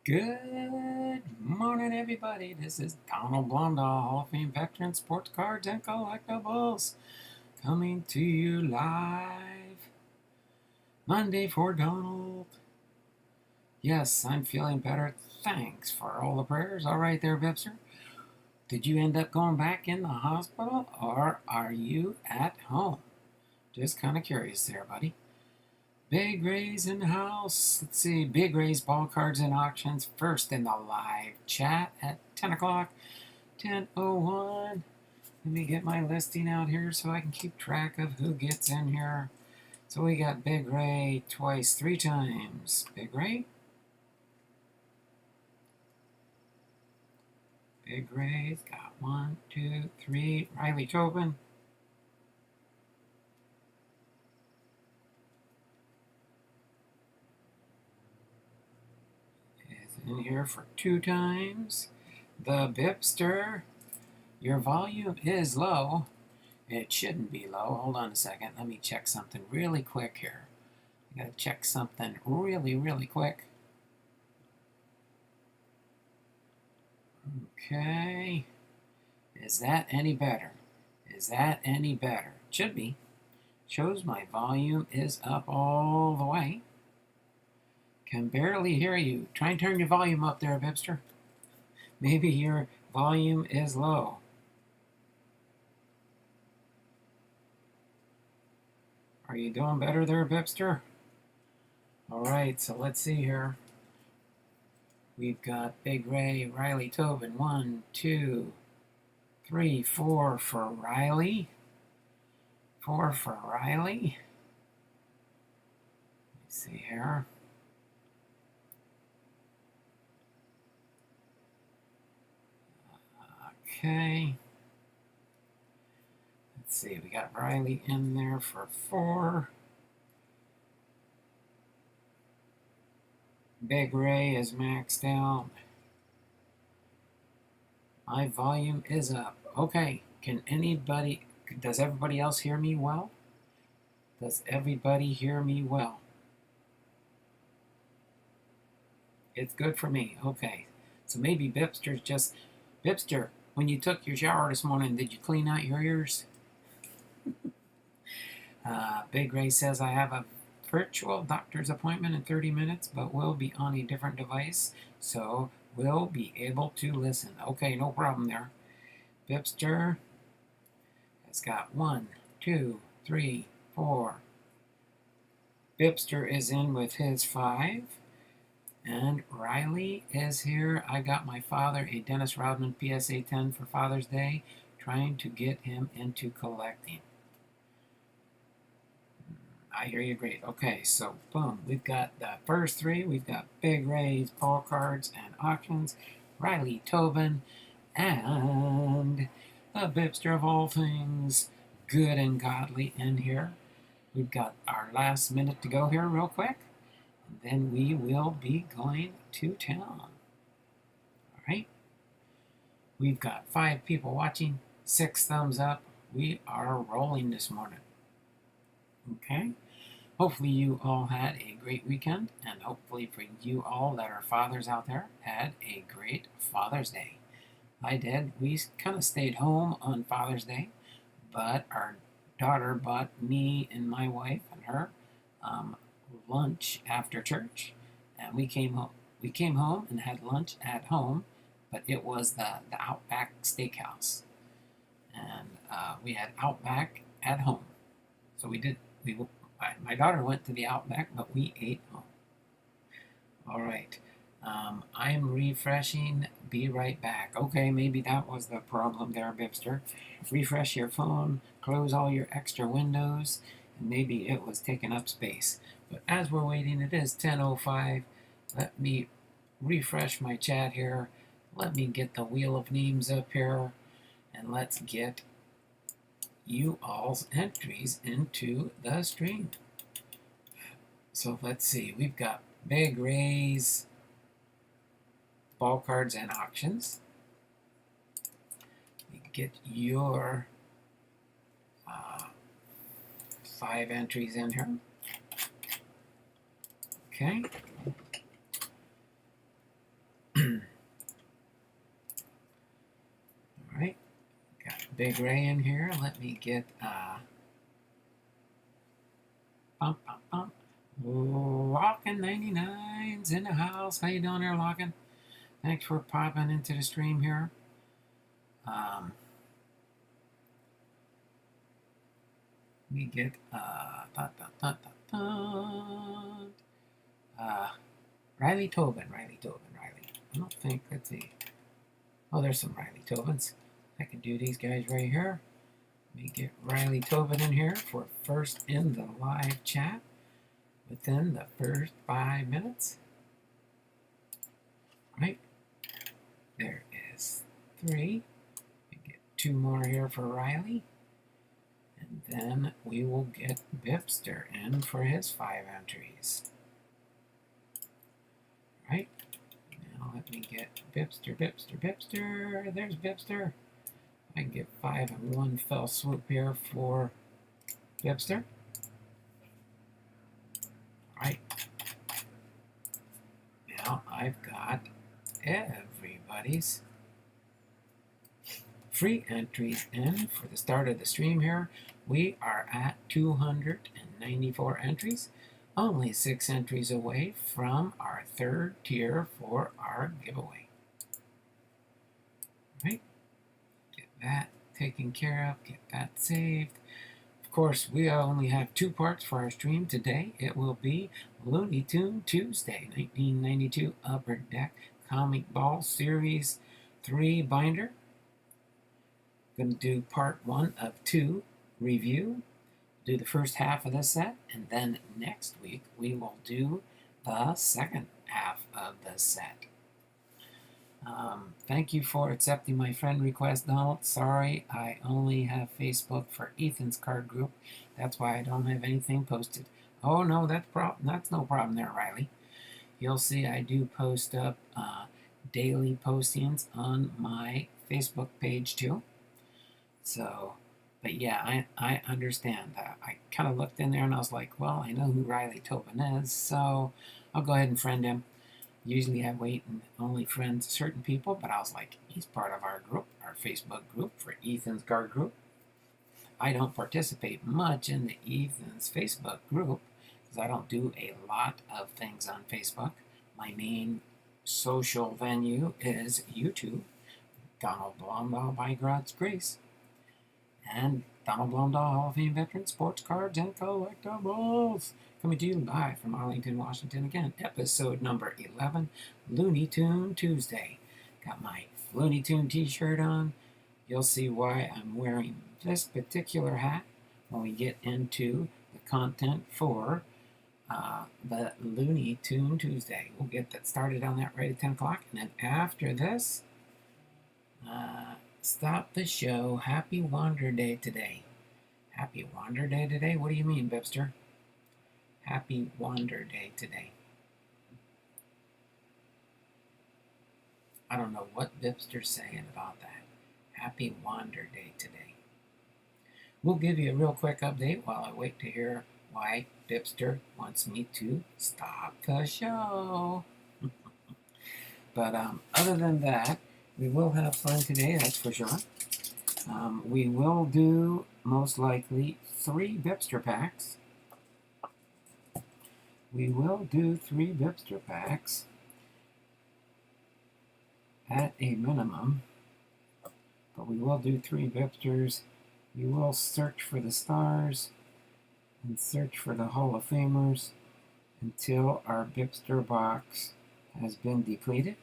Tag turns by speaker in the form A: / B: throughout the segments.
A: Good morning, everybody. This is Donald Blomdahl, Hall of Fame veteran, sports cards and collectibles, coming to you live Monday for Donald. Yes, I'm feeling better. Thanks for all the prayers. All right there, BiPster. Did you end up going back in the hospital or are you at home? Just kind of curious there, buddy. Big Ray's in the house. Let's see, Big Ray's ball cards and auctions first in the live chat at 10 o'clock, 10:01. Let me get my listing out here so I can keep track of who gets in here. So we got Big Ray twice, 3 times. Big Ray. Big Ray's got 1, 2, 3. Riley Tobin. In here for 2 times. The BiPster, your volume is low. It shouldn't be low. Hold on a second. Let me check something really quick here. I gotta check something really quick. Okay. Is that any better? Is that any better? It should be. Shows my volume is up all the way. Can barely hear you. Try and turn your volume up there, BiPster. Maybe your volume is low. Are you doing better there, BiPster? All right, so let's see here. We've got Big Ray, Riley Tobin. 1, 2, 3, 4 for Riley. 4 for Riley. Let's see here. Okay. Let's see, we got Riley in there for 4. Big Ray is maxed out. My volume is up. Okay, does everybody else hear me well? Does everybody hear me well? It's good for me. Okay, so maybe BiPster, when you took your shower this morning, did you clean out your ears? Big Ray says, I have a virtual doctor's appointment in 30 minutes, but we'll be on a different device, so we'll be able to listen. Okay, no problem there. BiPster has got 1, 2, 3, 4. BiPster is in with his 5. And Riley is here. I got my father a Dennis Rodman PSA 10 for Father's Day, trying to get him into collecting. I hear you great. Okay, so boom, we've got the first 3. We've got Big Ray's ball cards and auctions, Riley Tobin, and the BiPster of all things, good and godly in here. We've got our last minute to go here real quick. Then we will be going to town. All right. We've got 5 people watching, 6 thumbs up. We are rolling this morning. Okay. Hopefully you all had a great weekend, and hopefully for you all that are fathers out there had a great Father's Day. I did. We kind of stayed home on Father's Day, but our daughter bought me and my wife and her lunch after church, and we came home and had lunch at home, but it was the Outback Steakhouse, and we had Outback at home. So my daughter went to the Outback, but we ate home. All right. I'm refreshing. Be right back. Okay, maybe that was the problem there, BiPster. Refresh your phone, close all your extra windows, and maybe it was taking up space. But as we're waiting, it is 10:05. Let me refresh my chat here. Let me get the wheel of names up here, and let's get you all's entries into the stream. So let's see. We've got Big Ray's ball cards and auctions. You get your 5 entries in here. Okay. Big Ray in here. Let me get Lockin 99's in the house. How you doing there, Lockin? Thanks for popping into the stream here. We get Riley Tobin. Riley. I don't think, let's see. Oh, there's some Riley Tobins. I can do these guys right here. Let me get Riley Tobin in here for first in the live chat within the first 5 minutes. Right. There is 3. We get 2 more here for Riley. And then we will get BiPster in for his 5 entries. Right. Now let me get BiPster. There's BiPster. I can get 5 in one fell swoop here for BiPster. Right. Now I've got everybody's free entries in for the start of the stream here. We are at 294 entries, only 6 entries away from our 3rd tier for our giveaway. Right? Get that taken care of, get that saved. Of course, we only have 2 parts for our stream today. It will be Looney Tune Tuesday, 1992 Upper Deck Comic Ball Series 3 binder. Going to do part 1 of 2 review, do the first half of this set, and then next week we will do the second half of the set. Thank you for accepting my friend request, Donald. Sorry, I only have Facebook for Ethan's card group. That's why I don't have anything posted. Oh no, that's no problem there, Riley. You'll see I do post up daily postings on my Facebook page too. So, but yeah, I understand that. I kind of looked in there and I was like, well, I know who Riley Tobin is, so I'll go ahead and friend him. Usually I wait and only friend certain people, but I was like, he's part of our group, our Facebook group for Ethan's card group. I don't participate much in the Ethan's Facebook group because I don't do a lot of things on Facebook. My main social venue is YouTube, Donald Blomdahl by God's grace. And Donald Blomdahl, Hall of Fame veteran, sports cards and collectibles. Coming to you live from Arlington, Washington again. Episode number 11, Looney Tune Tuesday. Got my Looney Tune t-shirt on. You'll see why I'm wearing this particular hat when we get into the content for the Looney Tune Tuesday. We'll get that started on that right at 10 o'clock. And then after this, stop the show. Happy Wander Day today. Happy Wander Day today? What do you mean, BiPster? Happy Wander Day today. I don't know what BiPster's saying about that. Happy Wander Day today. We'll give you a real quick update while I wait to hear why BiPster wants me to stop the show. But other than that, we will have fun today, that's for sure. We will do, most likely, 3 BiPster packs. We will do 3 BiPster packs at a minimum. But we will do 3 BiPsters. We will search for the stars and search for the Hall of Famers until our BiPster box has been depleted.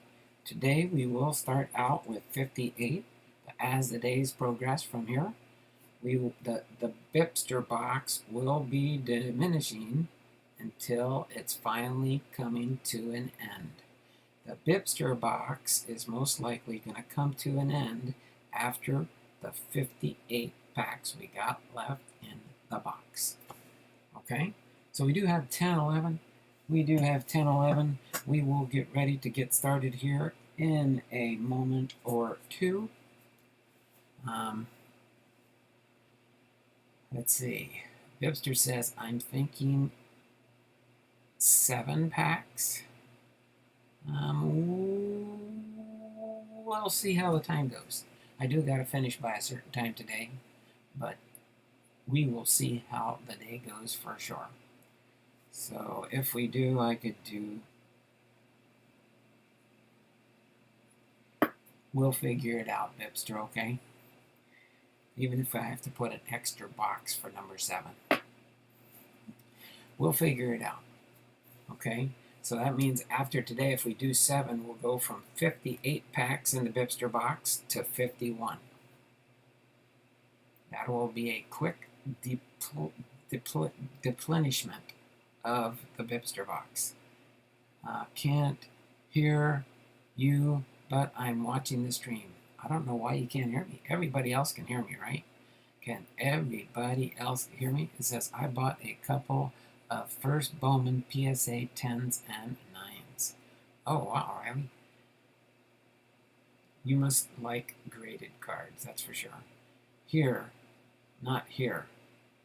A: Today we will start out with 58, but as the days progress from here, the BiPster box will be diminishing until it's finally coming to an end. The BiPster box is most likely going to come to an end after the 58 packs we got left in the box. Okay, so we do have 10, 11. We do have 10, 11. We will get ready to get started here in a moment or two. Let's see. BiPster says, I'm thinking 7 packs. We'll see how the time goes. I do got to finish by a certain time today, but we will see how the day goes for sure. So if we do, I could do, we'll figure it out, BiPster, okay? Even if I have to put an extra box for number 7. We'll figure it out, okay? So that means after today, if we do 7, we'll go from 58 packs in the BiPster box to 51. That will be a quick deplenishment of the BiPster box. Can't hear you, but I'm watching the stream. I don't know why you can't hear me. Everybody else can hear me, right? Can everybody else hear me? It says, I bought a couple of First Bowman PSA 10s and 9s. Oh, wow, really? You must like graded cards, that's for sure. Here, not here.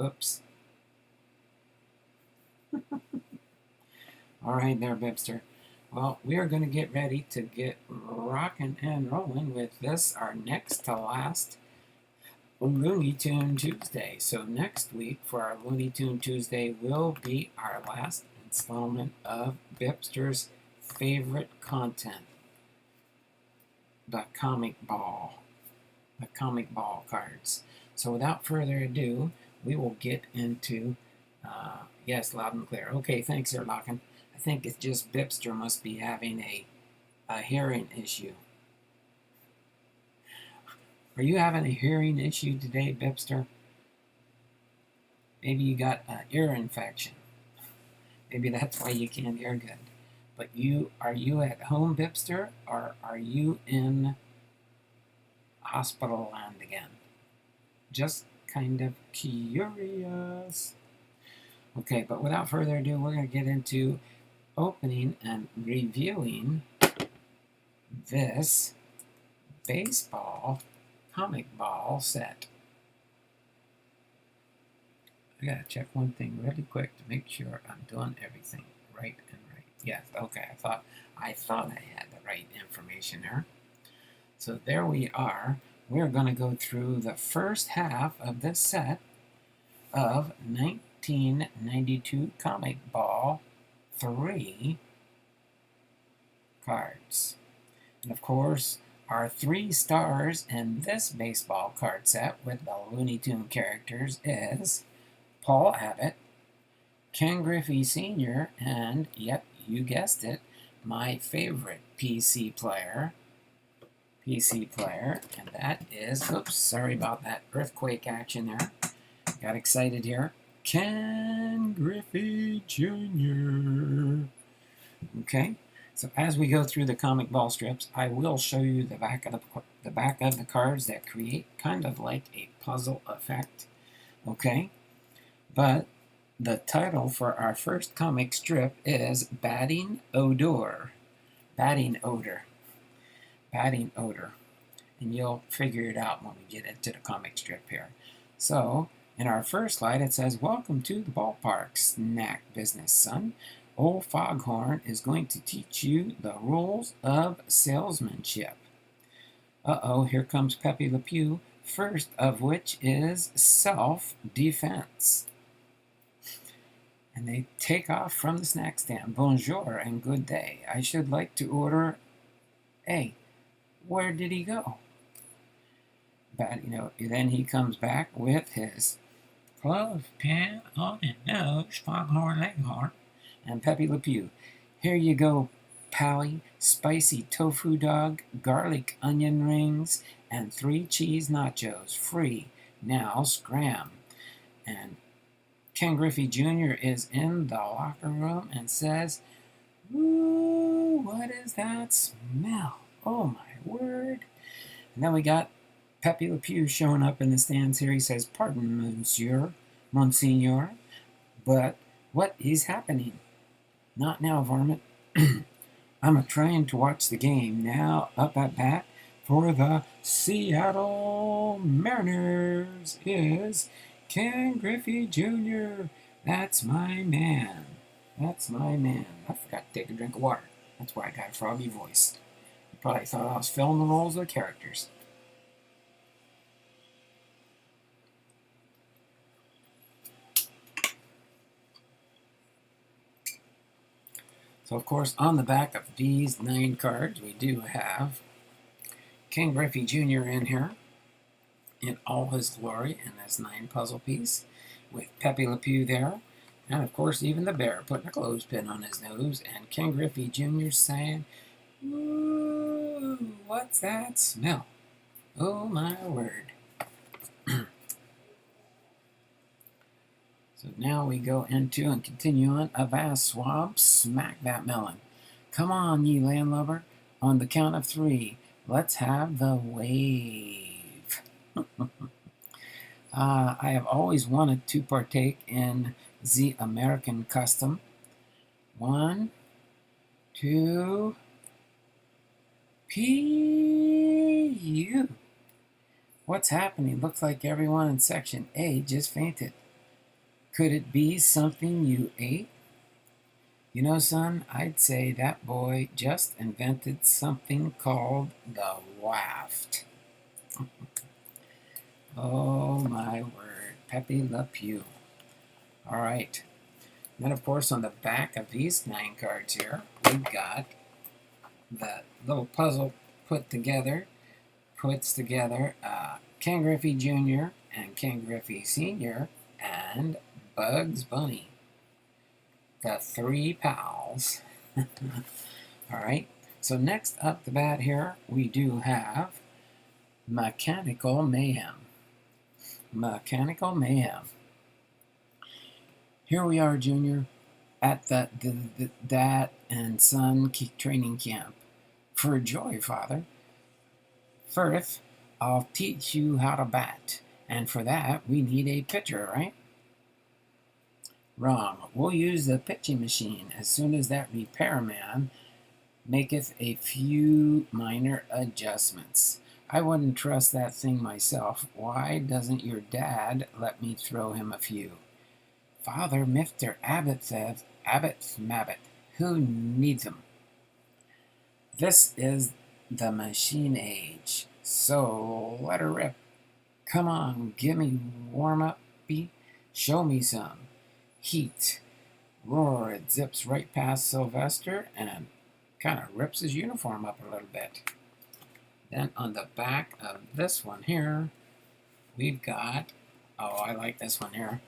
A: Oops. All right there, BiPster. Well, we are going to get ready to get rocking and rolling with this, our next to last Looney Tune Tuesday. So next week for our Looney Tune Tuesday will be our last installment of BiPster's favorite content, the comic ball cards. So without further ado, we will get into, yes, loud and clear. Okay, thanks there, Locken. I think it's just BiPster must be having a hearing issue. Are you having a hearing issue today, BiPster? Maybe you got an ear infection. Maybe that's why you can't hear good. But are you at home, BiPster, or are you in hospital land again? Just kind of curious. Okay, but without further ado, we're going to get into opening and reviewing this baseball comic ball set. I gotta check one thing really quick to make sure I'm doing everything right and right. Yes, okay, I thought I had the right information there. So there we are. We're going to go through the first half of this set of 1992 Comic Ball 3 cards. And of course, our 3 stars in this baseball card set with the Looney Tune characters is Paul Abbott, Ken Griffey Sr., and, yep, you guessed it, my favorite PC player, and that is, oops, sorry about that earthquake action there. Got excited here. Ken Griffey Jr. Okay, so as we go through the comic ball strips, I will show you the back of the cards that create kind of like a puzzle effect. Okay, but the title for our first comic strip is Batting Odor. Batting Odor. And you'll figure it out when we get into the comic strip here. So, in our first slide, it says, Welcome to the ballpark, snack business, son. Old Foghorn is going to teach you the rules of salesmanship. Uh-oh, here comes Pepe Le Pew, first of which is self-defense. And they take off from the snack stand. Bonjour and good day. I should like to order a... Where did he go? But, then he comes back with his clove pin on his nose, Foghorn Leghorn, and Pepe Le Pew. Here you go, Pally, spicy tofu dog, garlic onion rings, and 3 cheese nachos, free. Now scram. And Ken Griffey Jr. is in the locker room and says, Ooh, what is that smell? Oh my word. And then we got Pepe Le Pew showing up in the stands here. He says, Pardon, Monsignor, but what is happening? Not now, varmint. I'm a-trying to watch the game. Now up at bat for the Seattle Mariners is Ken Griffey Jr. That's my man. I forgot to take a drink of water. That's why I got a froggy voice. Probably thought I was filming the roles of the characters. So, of course, on the back of these 9 cards, we do have King Griffey Jr. in here in all his glory in this 9 puzzle piece with Pepe Le Pew there. And, of course, even the bear putting a clothespin on his nose. And King Griffey Jr. saying, "Ooh, what's that smell? Oh, my word." So now we go into and continue on. Avast swab, smack that melon. Come on, ye landlubber. On the count of 3, let's have the wave. I have always wanted to partake in the American custom. 1, 2, P-U. What's happening? Looks like everyone in Section A just fainted. Could it be something you ate? You know, son, I'd say that boy just invented something called the waft. Oh, my word. Pepe Le Pew. All right. Then, of course, on the back of these 9 cards here, we've got the little puzzle puts together King Griffey Jr. and King Griffey Sr. and Bugs Bunny. The 3 pals. All right. So next up the bat here, we do have Mechanical Mayhem. Mechanical Mayhem. Here we are, Junior, at the Dad and Son training camp. For joy, Father. First, I'll teach you how to bat, and for that, we need a pitcher, right? Wrong. We'll use the pitching machine as soon as that repairman maketh a few minor adjustments. I wouldn't trust that thing myself. Why doesn't your dad let me throw him a few? Father, Mr. Abbott says, Abbott's Mabbott. Who needs them? This is the machine age, so let her rip. Come on, give me warm-up, beat. Show me some heat. Roar, it zips right past Sylvester and kind of rips his uniform up a little bit. Then on the back of this one here, we've got, oh, I like this one here.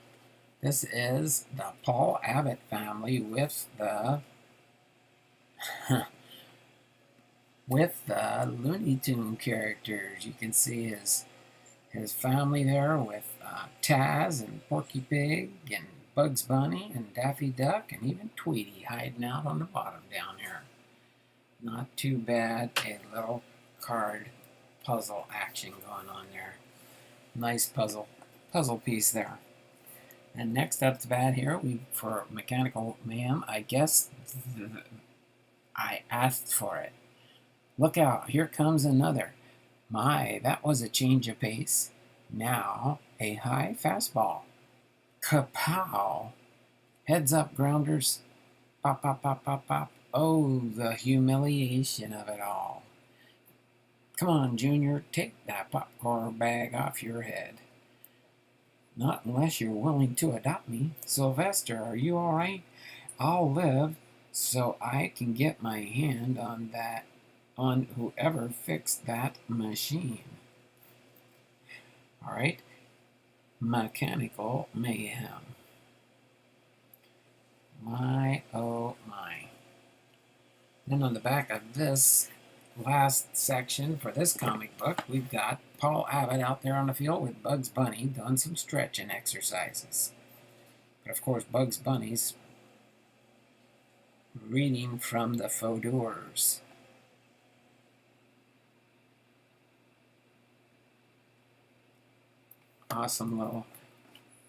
A: This is the Paul Abbott family with the Looney Tune characters. You can see his family there with Taz and Porky Pig and Bugs Bunny and Daffy Duck and even Tweety hiding out on the bottom down here. Not too bad. A little card puzzle action going on there. Nice puzzle piece there. And next up to bat here, for Mechanical Mayhem, I guess I asked for it. Look out, here comes another. My, that was a change of pace. Now, a high fastball. Kapow! Heads up, grounders. Pop, pop, pop, pop, pop. Oh, the humiliation of it all. Come on, Junior, take that popcorn bag off your head. Not unless you're willing to adopt me. Sylvester, are you all right? I'll live so I can get my hand on whoever fixed that machine. All right. Mechanical Mayhem. My, oh my. Then on the back of this last section for this comic book, we've got Paul Abbott out there on the field with Bugs Bunny doing some stretching exercises. But of course, Bugs Bunny's reading from the Fodors. Awesome little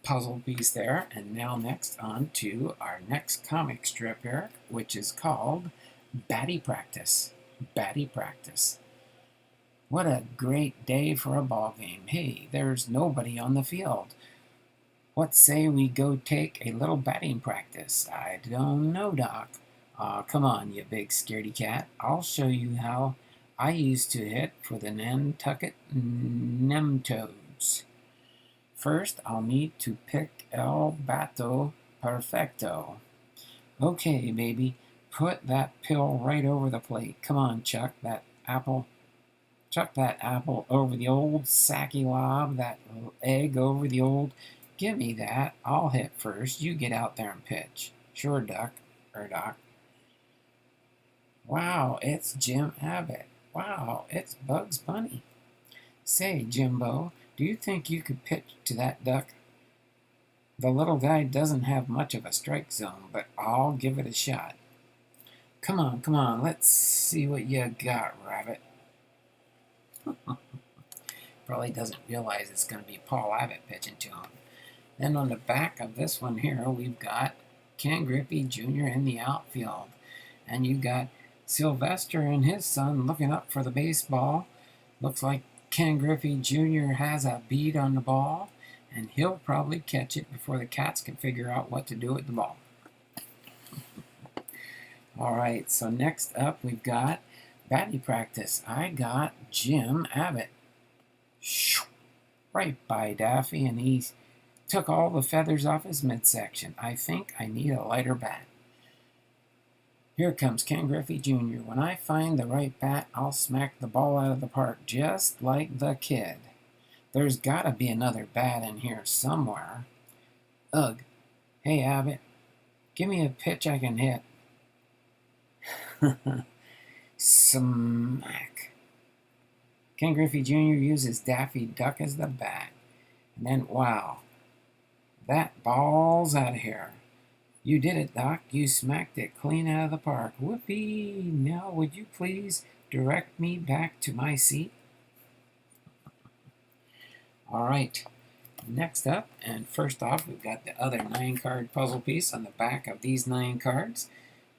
A: puzzle piece there. And now next on to our next comic strip here, which is called Batty Practice. Batty Practice. What a great day for a ball game. Hey, there's nobody on the field. What say we go take a little batting practice? I don't know, Doc. Aw, come on, you big scaredy cat. I'll show you how I used to hit for the Nantucket Nemtoads. First, I'll need to pick El Bato Perfecto. Okay, baby, put that pill right over the plate. Come on, Chuck that apple. Chuck that apple over the old sacky lob, that egg over the old. Give me that. I'll hit first. You get out there and pitch. Sure, Doc. Wow, it's Jim Abbott. Wow, it's Bugs Bunny. Say, Jimbo, do you think you could pitch to that duck? The little guy doesn't have much of a strike zone, but I'll give it a shot. Come on, let's see what you got, Rabbit. Probably doesn't realize it's going to be Paul Abbott pitching to him. Then on the back of this one here, we've got Ken Griffey Jr. in the outfield. And you got Sylvester and his son looking up for the baseball. Looks like Ken Griffey Jr. has a bead on the ball, and he'll probably catch it before the Cats can figure out what to do with the ball. All right, so next up we've got batting practice. I got Jim Abbott. Right by Daffy, and he took all the feathers off his midsection. I think I need a lighter bat. Here comes Ken Griffey Jr. When I find the right bat, I'll smack the ball out of the park just like the kid. There's gotta be another bat in here somewhere. Ugh. Hey, Abbott, give me a pitch I can hit. Smack. Ken Griffey Jr. uses Daffy Duck as the bat. And then, wow, that ball's out of here. You did it, Doc. You smacked it clean out of the park. Whoopee! Now, would you please direct me back to my seat? All right. Next up, and first off, we've got the other 9-card puzzle piece on the back of these 9 cards.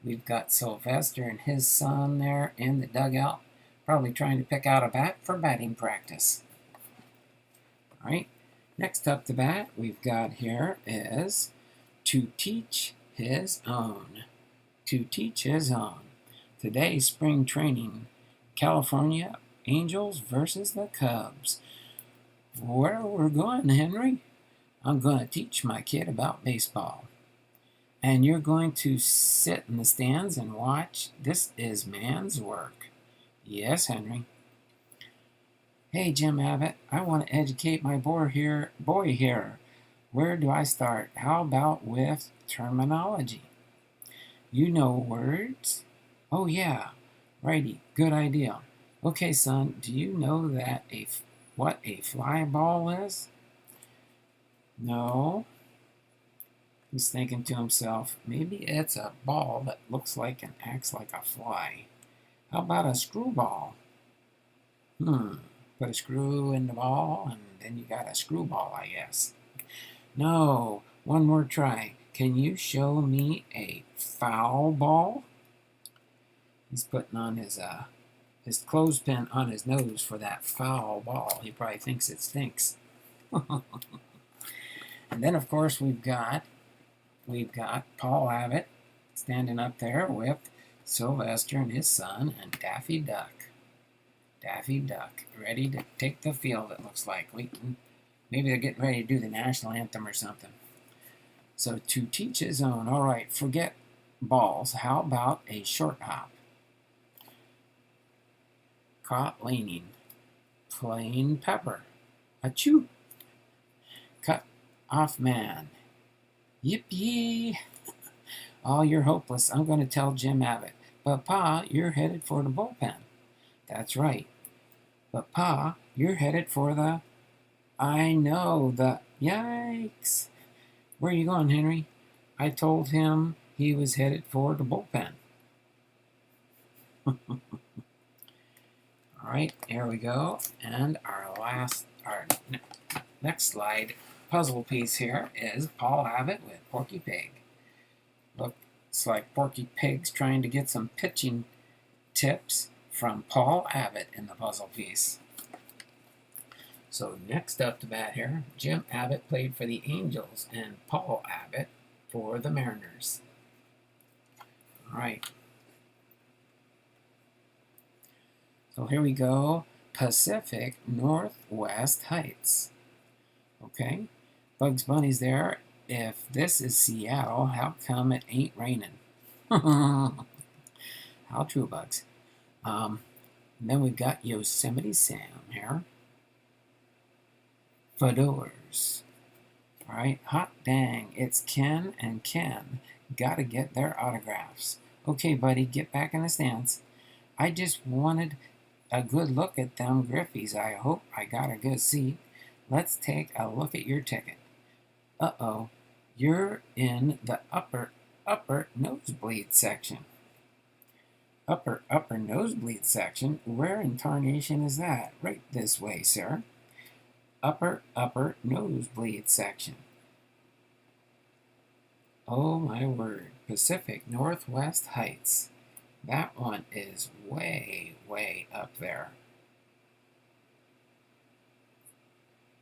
A: We've got Sylvester and his son there in the dugout, probably trying to pick out a bat for batting practice. All right. Next up to bat, we've got here is to teach his own. To teach his own. Today's spring training, California Angels versus the Cubs. Where we're going, Henry? I'm going to teach my kid about baseball. And you're going to sit in the stands and watch. This is man's work. Yes, Henry. Hey, Jim Abbott, I want to educate my boy here. Where do I start? How about with terminology? You know words? Oh, yeah. Righty. Good idea. Okay, son, do you know that what a fly ball is? No. He's thinking to himself, maybe it's a ball that looks like and acts like a fly. How about a screwball? Put a screw in the ball, and then you got a screwball, I guess. No, one more try. Can you show me a foul ball? He's putting on his clothespin on his nose for that foul ball. He probably thinks it stinks. And then, of course, we've got Paul Abbott standing up there with Sylvester and his son and Daffy Duck. Daffy Duck, ready to take the field, it looks like. Maybe they're getting ready to do the national anthem or something. So, to teach his own. All right, forget balls. How about a short hop? Caught leaning. Plain pepper. Achoo. Cut off man. Yippee! Oh, you're hopeless. I'm going to tell Jim Abbott. But, Pa, you're headed for the bullpen. That's right. But, Pa, you're headed for the... I know, the... Yikes! Where are you going, Henry? I told him he was headed for the bullpen. All right, here we go. And our next slide puzzle piece here is Paul Abbott with Porky Pig. Looks like Porky Pig's trying to get some pitching tips from Paul Abbott in the puzzle piece. So next up to bat here, Jim Abbott played for the Angels and Paul Abbott for the Mariners. All right. So here we go, Pacific Northwest Heights. Okay, Bugs Bunny's there. If this is Seattle, how come it ain't raining? How true, Bugs. Then we've got Yosemite Sam here. Fedoras. Alright, hot dang, it's Ken and Ken. Gotta get their autographs. Okay, buddy, get back in the stands. I just wanted a good look at them Griffies. I hope I got a good seat. Let's take a look at your ticket. Uh-oh, you're in the upper nosebleed section. Upper nosebleed section? Where in tarnation is that? Right this way, sir. Upper nosebleed section. Oh my word, Pacific Northwest Heights. That one is way, way up there.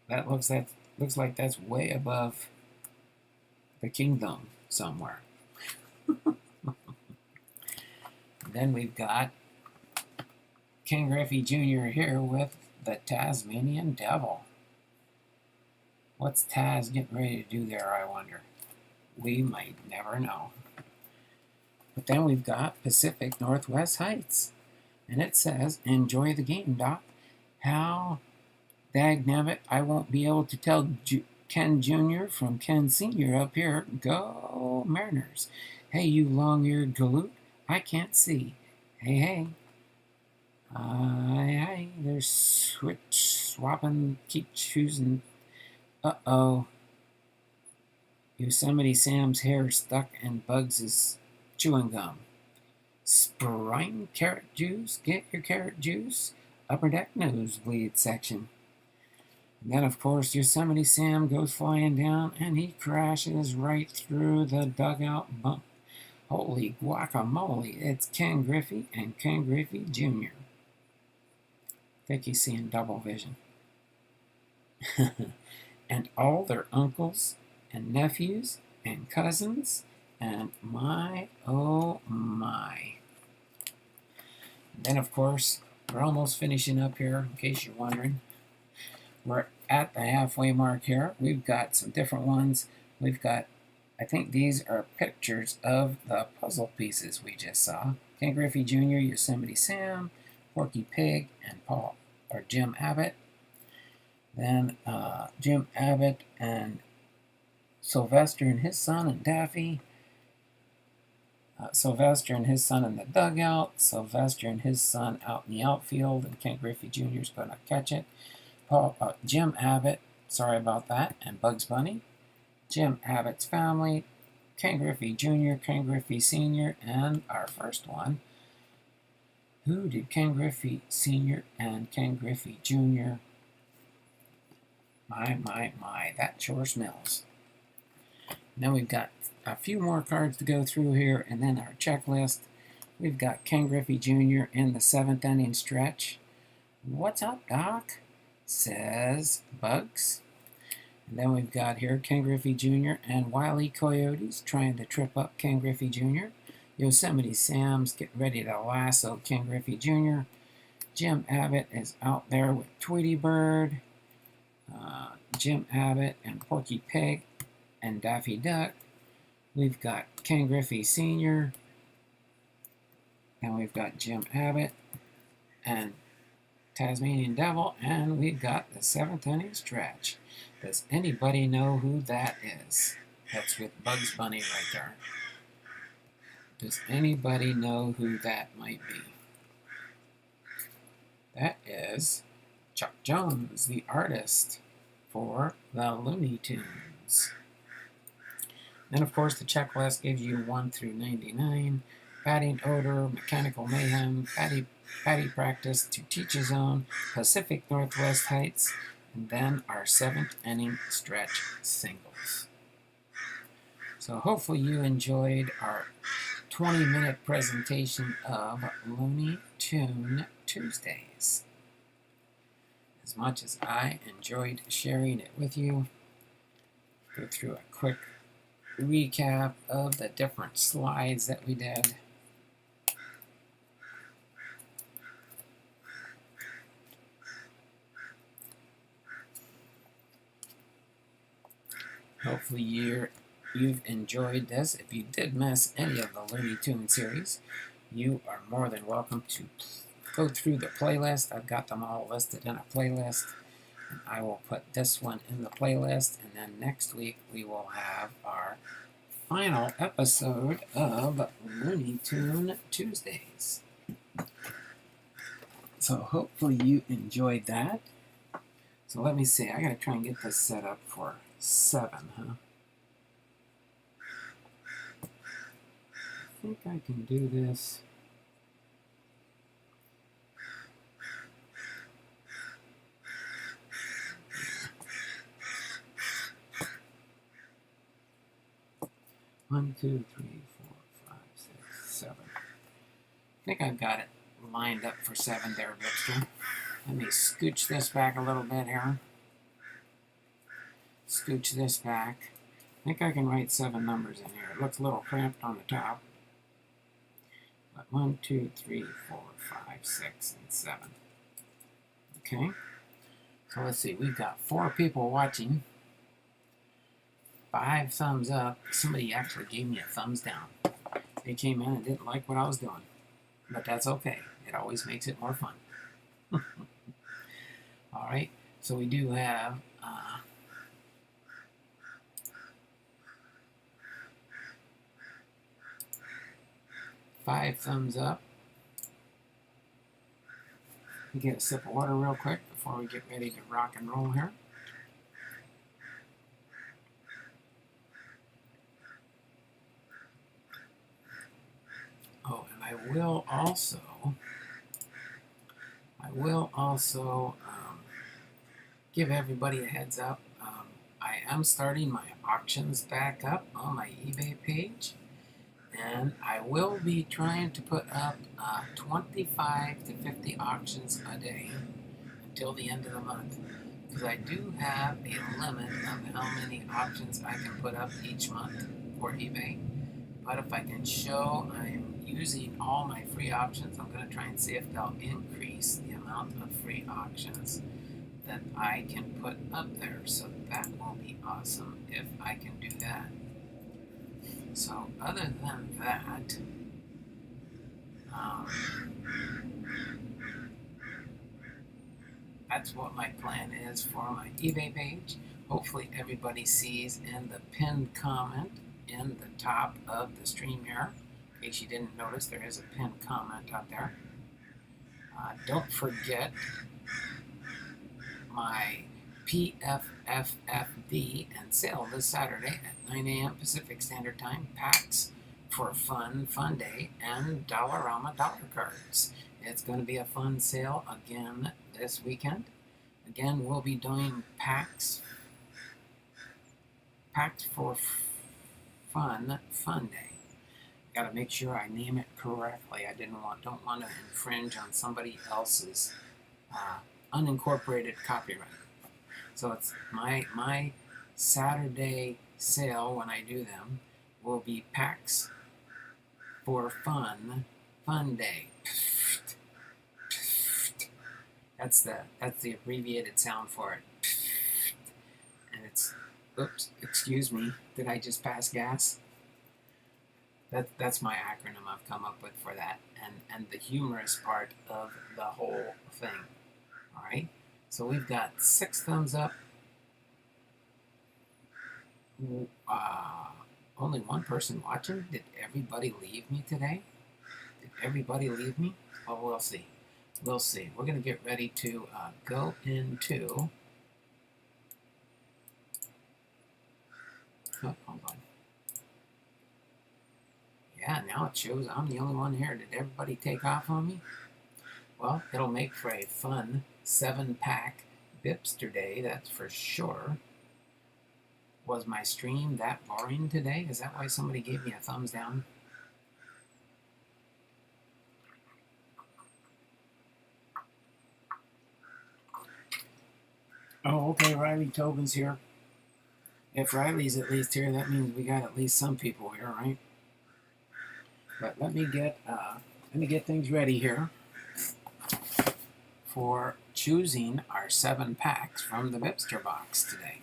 A: That looks like that's way above the kingdom somewhere. Then we've got King Griffey Jr. here with the Tasmanian Devil. What's Taz getting ready to do there, I wonder? We might never know. But then we've got Pacific Northwest Heights. And it says, enjoy the game, Doc. How dagnabbit, I won't be able to tell Ken Jr. from Ken Sr. up here. Go Mariners. Hey, you long-eared galoot. I can't see. Hey, hey. Hey, they're swapping, keep choosing. Uh-oh. Yosemite Sam's hair stuck in Bugs' chewing gum. Sprine carrot juice. Get your carrot juice. Upper deck nosebleed section. And then, of course, Yosemite Sam goes flying down, and he crashes right through the dugout bump. Holy guacamole, it's Ken Griffey and Ken Griffey Jr. I think he's seeing double vision. And all their uncles and nephews and cousins, and my, oh my. And then, of course, we're almost finishing up here, in case you're wondering. We're at the halfway mark here. We've got some different ones. We've got, I think these are pictures of the puzzle pieces we just saw. Ken Griffey Jr., Yosemite Sam, Porky Pig, and Jim Abbott. Then Jim Abbott and Sylvester and his son and Daffy. Sylvester and his son in the dugout. Sylvester and his son out in the outfield, and Ken Griffey Jr. is going to catch it. Jim Abbott, sorry about that, and Bugs Bunny. Jim Abbott's family, Ken Griffey Jr., Ken Griffey Sr., and our first one. Who did Ken Griffey Sr. and Ken Griffey Jr.? My, that sure smells. Now we've got a few more cards to go through here, and then our checklist. We've got Ken Griffey Jr. in the 7th inning stretch. What's up, Doc? Says Bugs. And then we've got here Ken Griffey Jr. and Wile E. Coyotes trying to trip up Ken Griffey Jr. Yosemite Sam's getting ready to lasso Ken Griffey Jr. Jim Abbott is out there with Tweety Bird. Jim Abbott and Porky Pig and Daffy Duck. We've got Ken Griffey Sr. And we've got Jim Abbott and Tasmanian Devil, and we've got the 7th inning stretch. Does anybody know who that is? That's with Bugs Bunny right there. Does anybody know who that might be? That is Chuck Jones, the artist for the Looney Tunes. Then, of course, the checklist gives you 1 through 99. Batting order, mechanical mayhem, patty practice, to teach his own, Pacific Northwest Heights, and then our 7th inning stretch singles. So hopefully you enjoyed our 20-minute presentation of Looney Tune Tuesdays. As much as I enjoyed sharing it with you, go through a quick recap of the different slides that we did. Hopefully you've enjoyed this. If you did miss any of the Looney Tunes series, you are more than welcome to go through the playlist. I've got them all listed in a playlist. And I will put this one in the playlist, and then next week we will have our final episode of Looney Tune Tuesdays. So hopefully you enjoyed that. So let me see. I gotta try and get this set up for 7, huh? I think I can do this. One, 2, 3, 4, 5, 6, 7. I think I've got it lined up for 7 there, BiPster. Let me scooch this back a little bit here. Scooch this back. I think I can write 7 numbers in here. It looks a little cramped on the top. But 1, 2, 3, 4, 5, 6, and 7. Okay. So let's see. We've got 4 people watching. 5 thumbs up. Somebody actually gave me a thumbs down. They came in and didn't like what I was doing. But that's okay. It always makes it more fun. Alright, so we do have 5 thumbs up. Let me get a sip of water real quick before we get ready to rock and roll here. Oh, and I will also give everybody a heads up. I am starting my auctions back up on my eBay page, and I will be trying to put up 25 to 50 auctions a day until the end of the month, because I do have a limit of how many auctions I can put up each month for eBay. But if I can show I'm using all my free options, I'm going to try and see if they'll increase the amount of free auctions that I can put up there. So that will be awesome if I can do that. So other than that, that's what my plan is for my eBay page. Hopefully everybody sees in the pinned comment in the top of the stream here. In case you didn't notice, there is a pinned comment out there. Don't forget my PFFFD and sale this Saturday at 9 a.m. Pacific Standard Time. Packs for fun day and Dollarama dollar cards. It's going to be a fun sale again this weekend. Again, we'll be doing packs for fun day. Got to make sure I name it correctly. I don't want to infringe on somebody else's unincorporated copyright. So it's my Saturday sale when I do them will be packs for fun day. That's the abbreviated sound for it. And it's, oops, excuse me, did I just pass gas? That's my acronym I've come up with for that, and the humorous part of the whole thing. All right, so we've got 6 thumbs up. Only 1 person watching. Did everybody leave me today? Did everybody leave me? Well, we'll see. We'll see. We're going to get ready to go into... Oh, hold on. Yeah, now it shows I'm the only one here. Did everybody take off on me? Well, it'll make for a fun 7-pack BiPster day, that's for sure. Was my stream that boring today? Is that why somebody gave me a thumbs down? Oh, okay, Riley Tobin's here. If Riley's at least here, that means we got at least some people here, right? But let me get things ready here for choosing our 7 packs from the BiPster box today.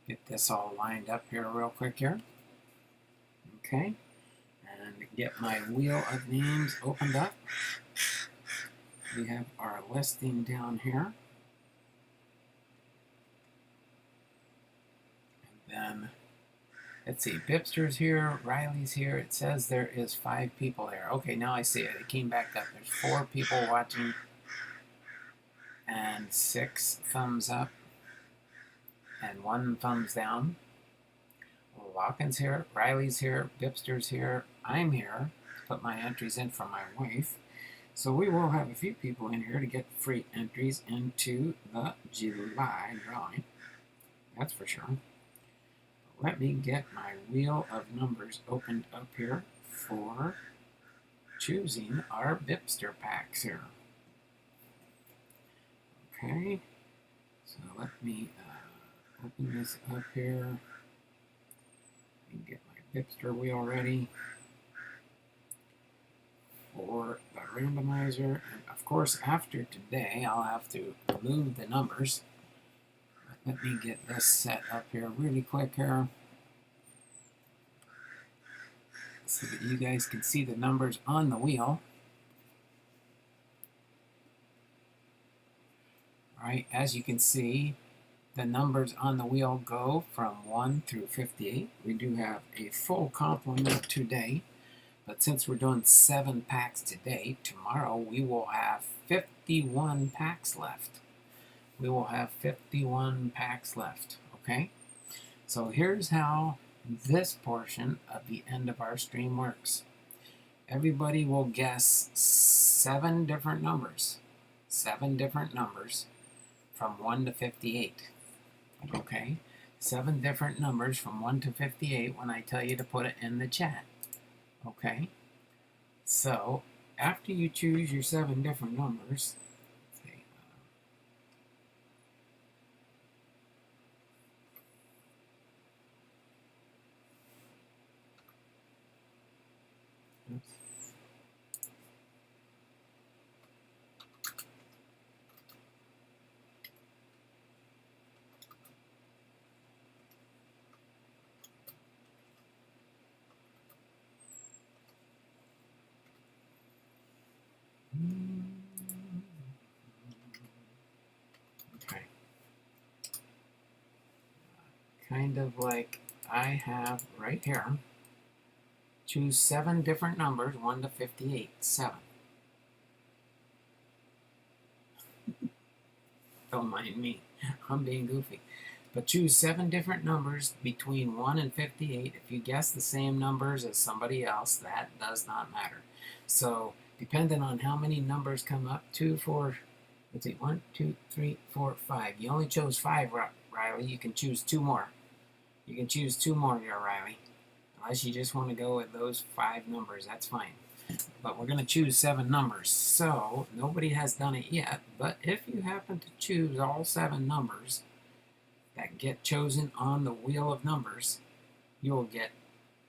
A: Get this all lined up here real quick here. Okay. And get my wheel of names opened up. We have our listing down here. And then, let's see, BiPster's here, Riley's here. It says there is 5 people there. Okay, now I see it. It came back up. There's 4 people watching and 6 thumbs up and 1 thumbs down. Locken's here, Riley's here, BiPster's here, I'm here to put my entries in for my wife. So we will have a few people in here to get free entries into the July drawing. That's for sure. Let me get my wheel of numbers opened up here for choosing our BiPster packs here. Okay, so let me open this up here. Get my BiPster wheel ready for the randomizer. And of course, after today, I'll have to remove the numbers. But let me get this set up here really quick here so that you guys can see the numbers on the wheel. All right, as you can see, the numbers on the wheel go from 1 through 58. We do have a full complement today, but since we're doing 7 packs today, tomorrow we will have 51 packs left. We will have 51 packs left, okay? So here's how this portion of the end of our stream works. Everybody will guess 7 different numbers. 7 different numbers from 1 to 58. Okay, 7 different numbers from 1 to 58 when I tell you to put it in the chat. Okay, so after you choose your 7 different numbers, let's see, oops. Okay. Kind of like I have right here. Choose 7 different numbers, 1 to 58. 7. Don't mind me. I'm being goofy. But choose 7 different numbers between 1 and 58. If you guess the same numbers as somebody else, that does not matter. So, depending on how many numbers come up, 2, 4, let's see, 1, 2, 3, 4, 5. You only chose 5, Riley. You can choose 2 more. You can choose 2 more here, Riley. Unless you just want to go with those 5 numbers, that's fine. But we're going to choose 7 numbers. So, nobody has done it yet. But if you happen to choose all 7 numbers that get chosen on the wheel of numbers, you'll get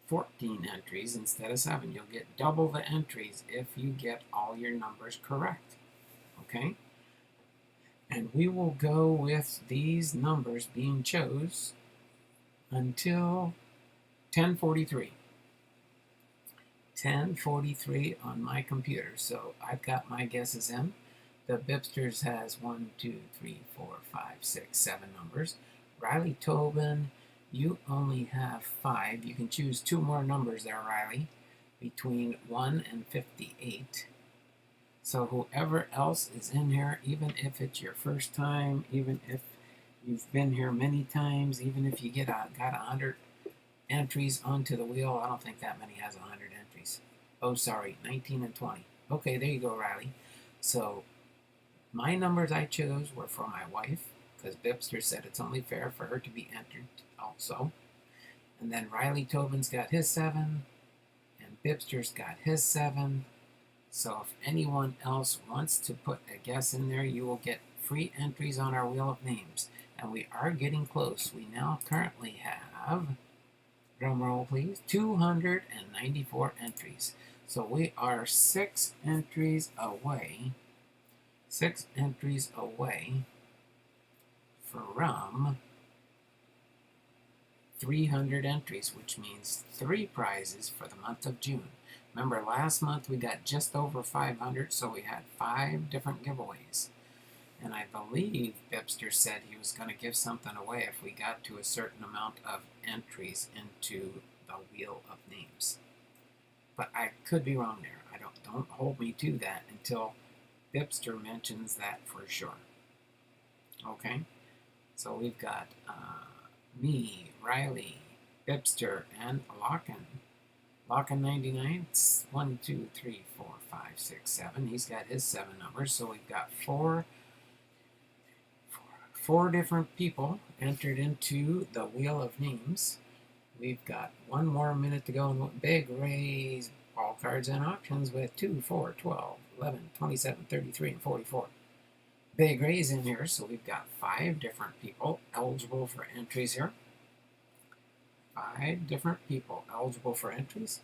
A: 14 entries instead of 7. You'll get double the entries if you get all your numbers correct. Okay? And we will go with these numbers being chose until 10:43. 10:43 on my computer. So I've got my guesses in. The BiPsters has 1, 2, 3, 4, 5, 6, 7 numbers. Riley Tobin, you only have 5. You can choose 2 more numbers there, Riley, between 1 and 58. So whoever else is in here, even if it's your first time, even if you've been here many times, even if you got 100 entries onto the wheel, I don't think that many has 100 entries. Oh, sorry, 19 and 20. Okay, there you go, Riley. So my numbers I chose were for my wife, because BiPster said it's only fair for her to be entered also. And then Riley Tobin's got his 7, and BiPster's got his 7. So if anyone else wants to put a guess in there, you will get free entries on our wheel of names. And we are getting close. We now currently have, drum roll please, 294 entries. So we are 6 entries away. 6 entries away from 300 entries, which means 3 prizes for the month of June. Remember, last month we got just over 500, so we had 5 different giveaways. And I believe BiPster said he was going to give something away if we got to a certain amount of entries into the Wheel of Names. But I could be wrong there. Don't hold me to that until BiPster mentions that for sure. Okay? So we've got me, Riley, BiPster, and Locken. Locken 99, 1, 2, 3, 4, 5, 6, 7. He's got his 7 numbers, so we've got four different people entered into the Wheel of Names. We've got 1 more minute to go in Big Rays Ball Cards and Auctions with 2, 4, 12, 11, 27, 33, and 44. Big Rays in here, so we've got 5 different people eligible for entries here. 5 different people eligible for entries.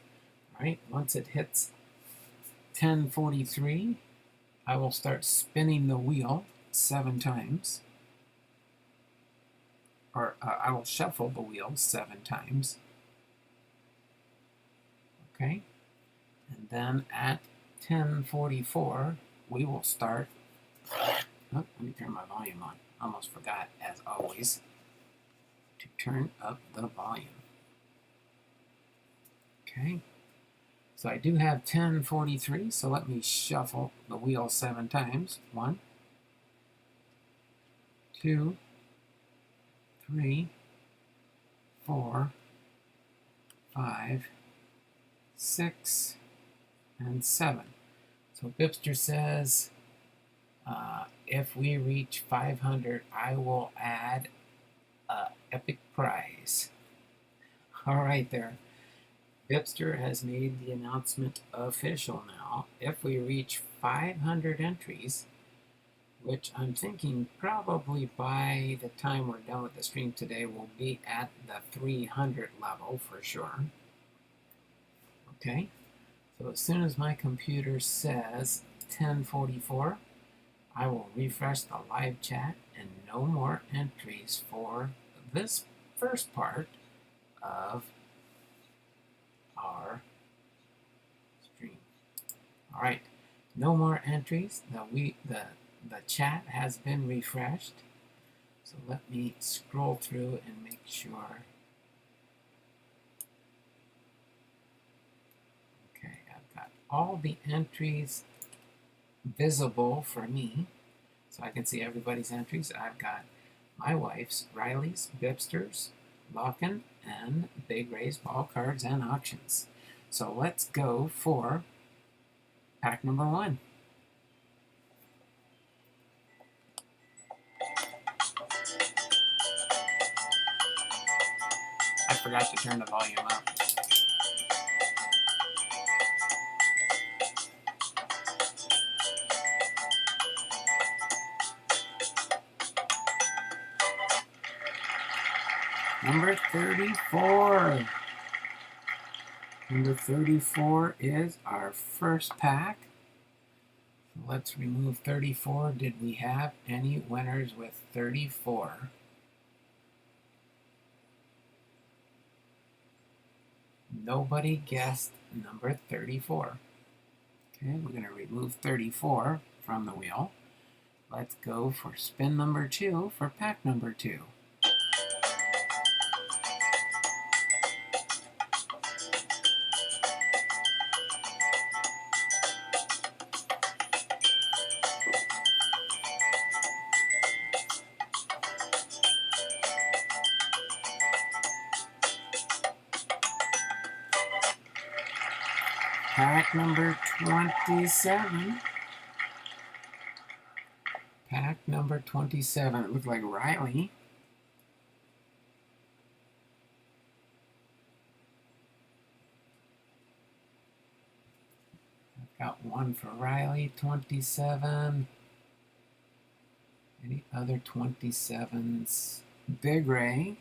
A: All right, once it hits 10:43, I will start spinning the wheel 7 times. Or I will shuffle the wheel 7 times. Okay, and then at 10:44, we will start. Oh, let me turn my volume on. Almost forgot, as always, to turn up the volume. Okay, so I do have 10:43, so let me shuffle the wheel 7 times. 1, 2, 3, 4, 5, 6, and 7. So BiPster says if we reach 500, I will add an epic prize. All right there. BiPster has made the announcement official now. If we reach 500 entries, which I'm thinking probably by the time we're done with the stream today, we'll be at the 300 level for sure. Okay, so as soon as my computer says 10:44, I will refresh the live chat and no more entries for this first part of our stream. All right, no more entries. The chat has been refreshed. So let me scroll through and make sure. Okay, I've got all the entries visible for me, so I can see everybody's entries. I've got my wife's, Riley's, BiPster's, Locken, and Big Rays Ball Cards and Auctions. So let's go for pack number 1. I forgot to turn the volume up. Number 34. Number 34 is our first pack. So let's remove 34. Did we have any winners with 34? Nobody guessed number 34. Okay, we're going to remove 34 from the wheel. Let's go for spin number 2 for pack number 2. Pack number 27. Pack number 27. It looked like Riley. I've got one for Riley, 27. Any other 27s? Big Ray.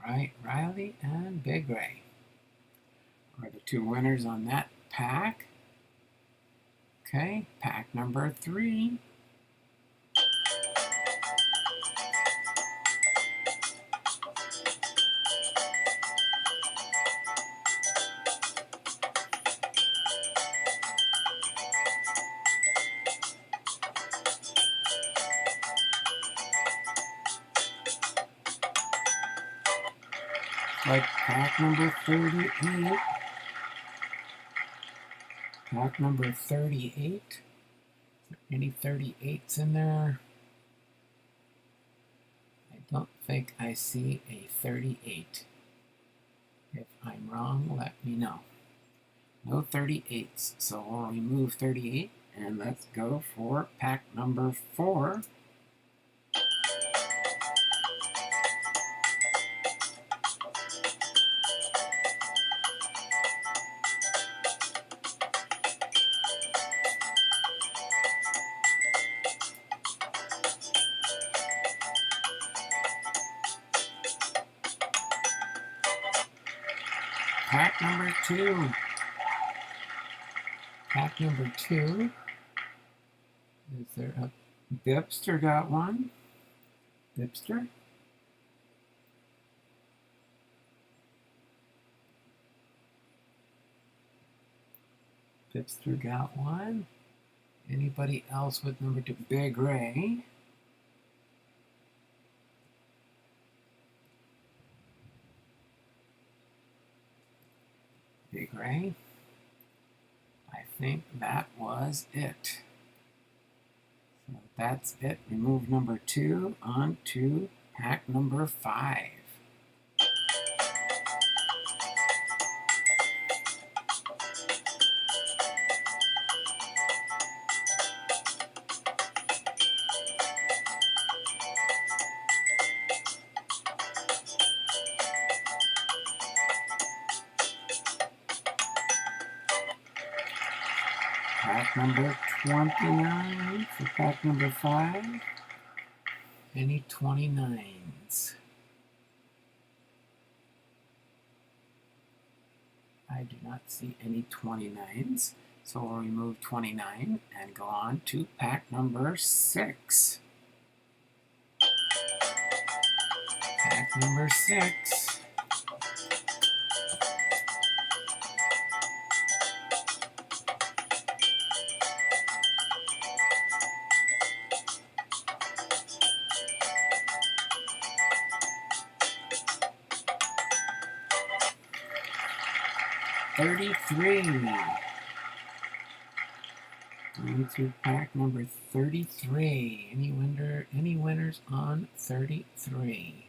A: Right, Riley and Big Ray are the 2 winners on that pack. Okay, pack number 3. Like pack number 38. Pack number 38. Any 38s in there? I don't think I see a 38. If I'm wrong, let me know. No 38s, so we'll remove 38 and let's go for pack number 4. Pack number 2. Pack number 2. Is there a BiPster got one? BiPster? BiPster got one. Anybody else with number 2? Big Ray. Big Ray. I think that was it. So that's it. Remove number 2 on to pack number 5. Pack number 29 for pack number 5. Any 29s? I do not see any 29s. So we'll remove 29 and go on to pack number 6. Pack number 6. Going to pack number 33. Any winners on 33?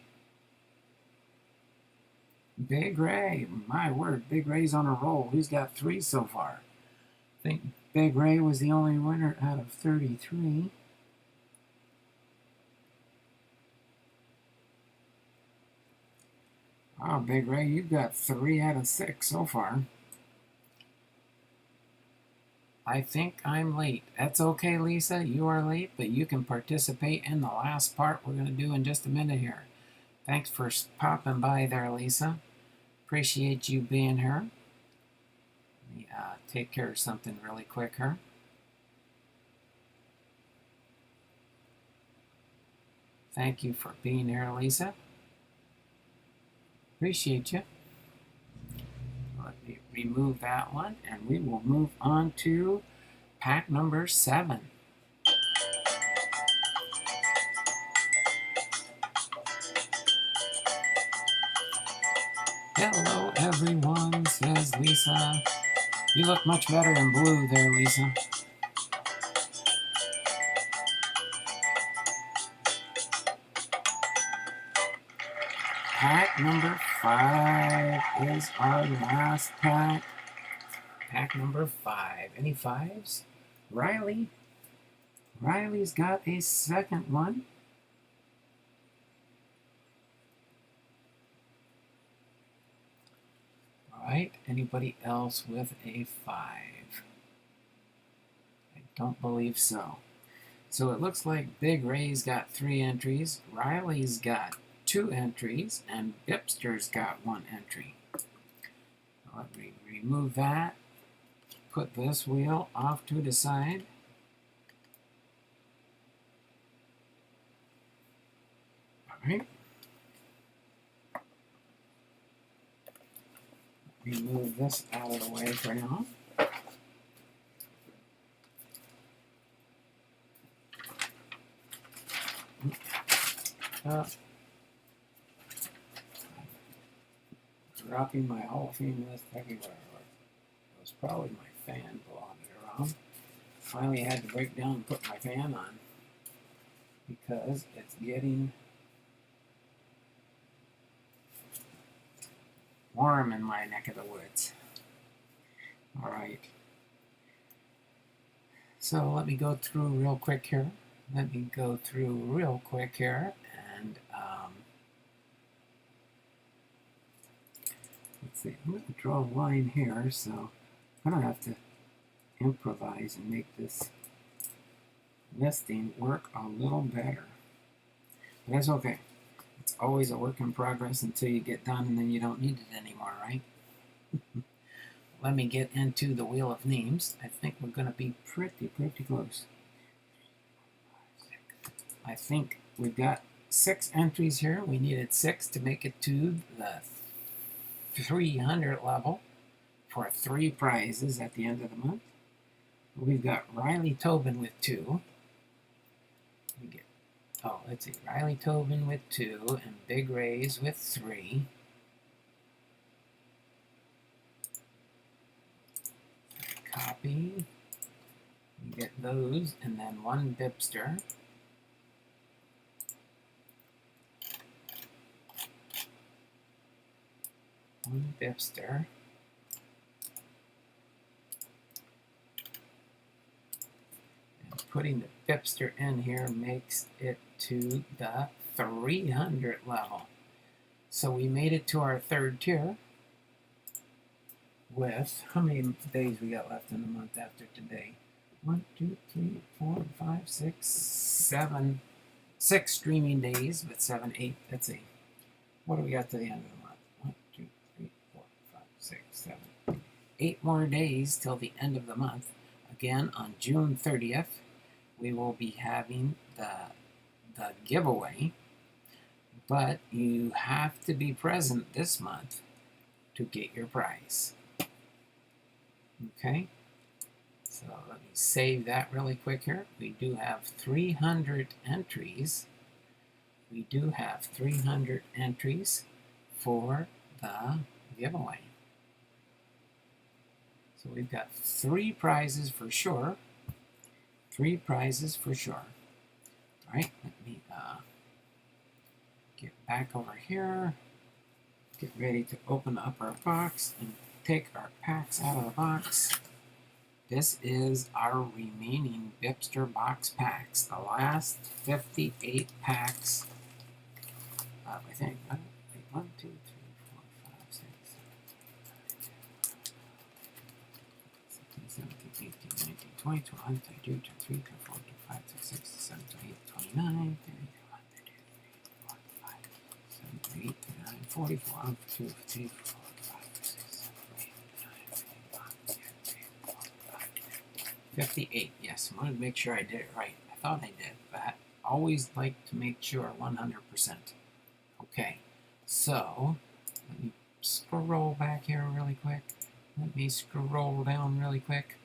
A: Big Ray. My word, Big Ray's on a roll. Who's got 3 so far? I think Big Ray was the only winner out of 33. Oh, Big Ray, you've got 3 out of 6 so far. I think I'm late. That's okay, Lisa. You are late, but you can participate in the last part we're going to do in just a minute here. Thanks for popping by there, Lisa. Appreciate you being here. Let me take care of something really quick here. Thank you for being here, Lisa. Appreciate you. Let me remove that one, and we will move on to pack number 7. Hello, everyone, says Lisa. You look much better in blue there, Lisa. Pack number 5 is our last pack. Pack number 5. Any 5s? Riley. Riley's got a second one. All right. Anybody else with a 5? I don't believe so. So it looks like Big Ray's got 3 entries. Riley's got 2 entries, and BiPster's got 1 entry. Let me remove that, put this wheel off to the side. All right. Remove this out of the way for now. Dropping my whole thing list everywhere. It was probably my fan blowing it around. Finally had to break down and put my fan on because it's getting warm in my neck of the woods. All right. So let me go through real quick here. And let's see. I'm going to draw a line here, so I'm going to have to improvise and make this listing work a little better. But that's okay. It's always a work in progress until you get done, and then you don't need it anymore, right? Let me get into the wheel of names. I think we're going to be pretty close. I think we've got 6 entries here. We needed 6 to make it to the 300 level for 3 prizes at the end of the month. We've got Riley Tobin with 2. Let's see, Riley Tobin with 2 and Big Rays with 3. Copy. You get those, and then 1 BiPster. And putting the BiPster in here makes it to the 300 level. So we made it to our 3rd tier with, how many days we got left in the month after today? 1, 2, 3, 4, 5, 6, 7. 6 streaming days with 7, 8. Let's see. What do we got to the end of the month? 1, 2, 3, 4, 5, 6, 7. 8 more days till the end of the month. Again, on June 30th, we will be having the giveaway, but you have to be present this month to get your prize. Okay, so let me save that really quick here. We do have 300 entries. We do have 300 entries for the giveaway. So we've got 3 prizes for sure. 3 prizes for sure. All right, let me get back over here. Get ready to open up our box and take our packs out of the box. This is our remaining BiPster box packs. The last 58 packs. I think 1, 2, 3, 4, 5, 6, 7, 17, 18, 19, 20, 21, 22, 23, 24, 25, 26, 27, 28, 29, 30, 31, 32, 35, 7, 8, 44, 2, 3, 4, 5, 6, 7, 8, 9, 58. Yes, I wanted to make sure I did it right. I thought I did, but I always like to make sure 100%. Okay, so let me scroll back here really quick. Let me scroll down really quick.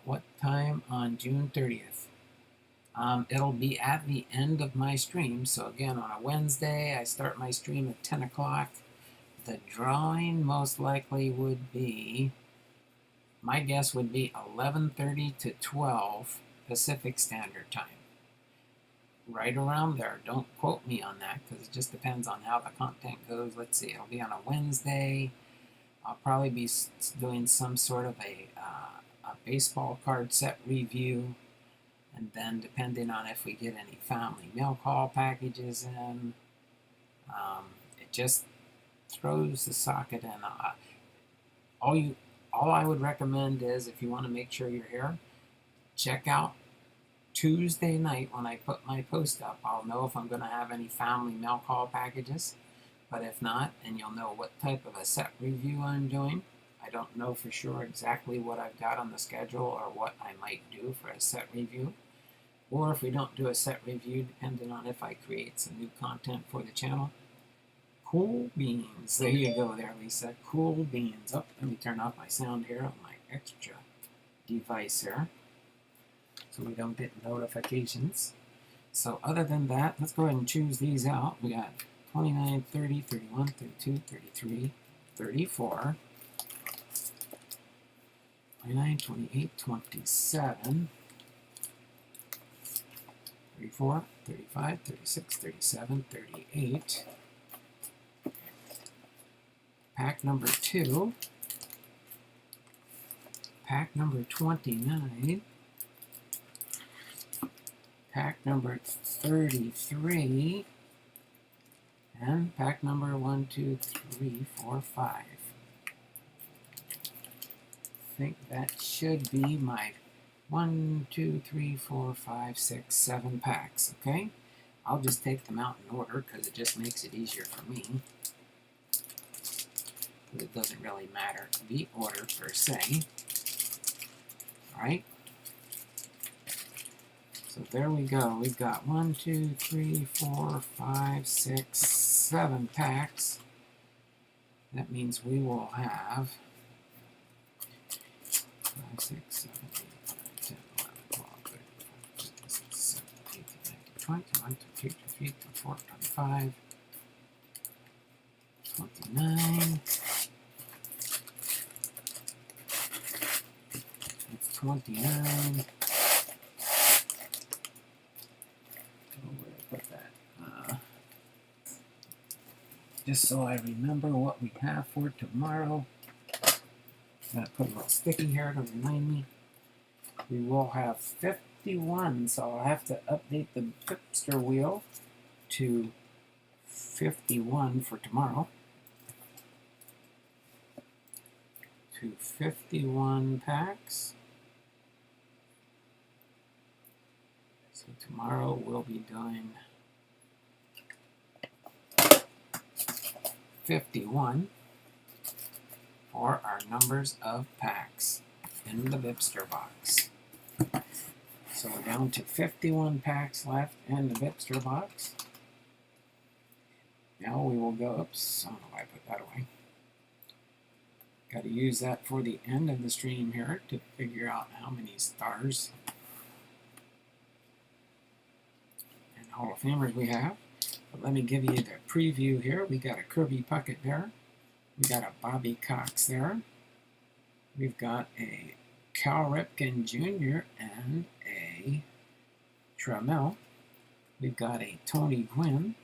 A: What time on June 30th? It'll be at the end of my stream. So again, on a Wednesday, I start my stream at 10 o'clock. The drawing most likely would be, my guess would be 11:30 to 12 Pacific Standard Time. Right around there. Don't quote me on that because it just depends on how the content goes. Let's see, it'll be on a Wednesday. I'll probably be doing some sort of a baseball card set review, and then depending on if we get any family mail call packages in, it just throws the socket in. All I would recommend is, if you want to make sure you're here, check out Tuesday night when I put my post up. I'll know if I'm going to have any family mail call packages, but if not, and you'll know what type of a set review I'm doing, I don't know for sure exactly what I've got on the schedule or what I might do for a set review. Or if we don't do a set review, depending on if I create some new content for the channel. Cool beans. There you go there, Lisa. Cool beans. Oh, let me turn off my sound here on my extra device here so we don't get notifications. So other than that, let's go ahead and choose these out. We got 29, 30, 31, 32, 33, 34, 29, 28, 27, 34, 35, 36, 37, 38. Pack number 2. Pack number 29. Pack number 33. And pack number 1, 2, 3, 4, 5. I think that should be my 1, 2, 3, 4, 5, 6, 7 packs, okay? I'll just take them out in order because it just makes it easier for me. It doesn't really matter the order per se. Alright? So there we go. We've got 1, 2, 3, 4, 5, 6, 7 packs. That means we will have 5, 6, 7, 8, 9, 10, 11, 12, 13, 14, 15, 16, 17, 18, 19, 20, 21, 22, 23, 24, 25, 29. It's 29. Just so I remember what we have for tomorrow. I'm going to put a little sticky here to remind me. We will have 51, so I'll have to update the BiPster wheel to 51 for tomorrow. To 51 packs. So tomorrow we'll be doing 51 for our numbers of packs in the BiPster box. So we're down to 51 packs left in the BiPster box. Now we will go, oops, I don't know why I put that away. Got to use that for the end of the stream here to figure out how many stars and Hall of Famers we have. But let me give you the preview here. We got a Kirby Puckett there. We got a Bobby Cox there. We've got a Cal Ripken Jr. and a Trammell. We've got a Tony Gwynn.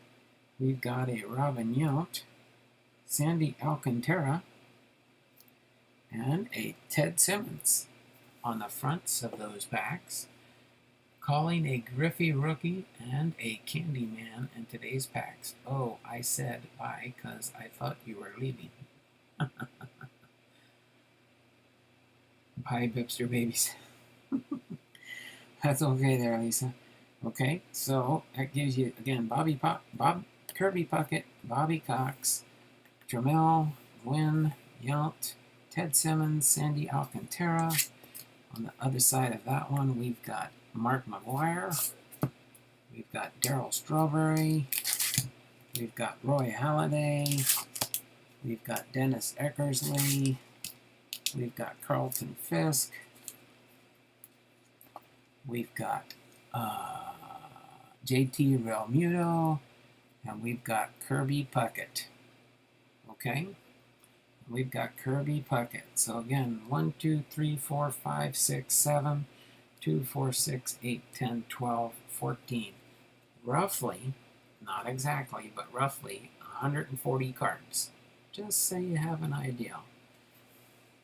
A: We've got a Robin Yount, Sandy Alcantara, and a Ted Simmons on the fronts of those packs. Calling a Griffey rookie and a Candyman in today's packs. Oh, I said bye because I thought you were leaving. Bye, BiPster babies. That's okay there, Lisa. Okay, so that gives you, again, Kirby Puckett, Bobby Cox, Trammell, Gwynn, Yount, Ted Simmons, Sandy Alcantara. On the other side of that one, we've got Mark McGuire, we've got Darryl Strawberry, we've got Roy Halladay, we've got Dennis Eckersley, we've got Carlton Fisk, we've got JT Realmuto, and we've got Kirby Puckett. Okay? We've got Kirby Puckett. So again, 1, 2, 3, 4, 5, 6, 7, 2, 4, 6, 8, 10, 12, 14. Roughly, not exactly, but roughly 140 cards. Just so you have an idea.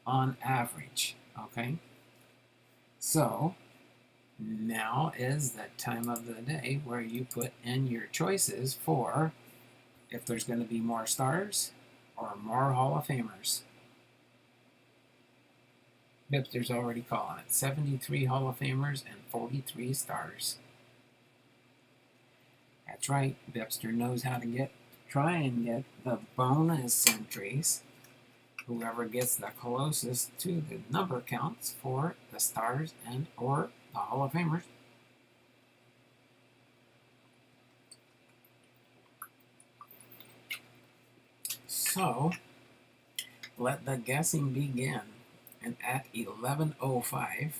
A: On average, okay? So, now is the time of the day where you put in your choices for if there's going to be more stars or more Hall of Famers. BiPster's already calling it 73 Hall of Famers and 43 stars. That's right, BiPster knows how to try and get the bonus entries whoever gets the closest to the number counts for the stars and or the Hall of Famers. So, let the guessing begin. And at 11:05,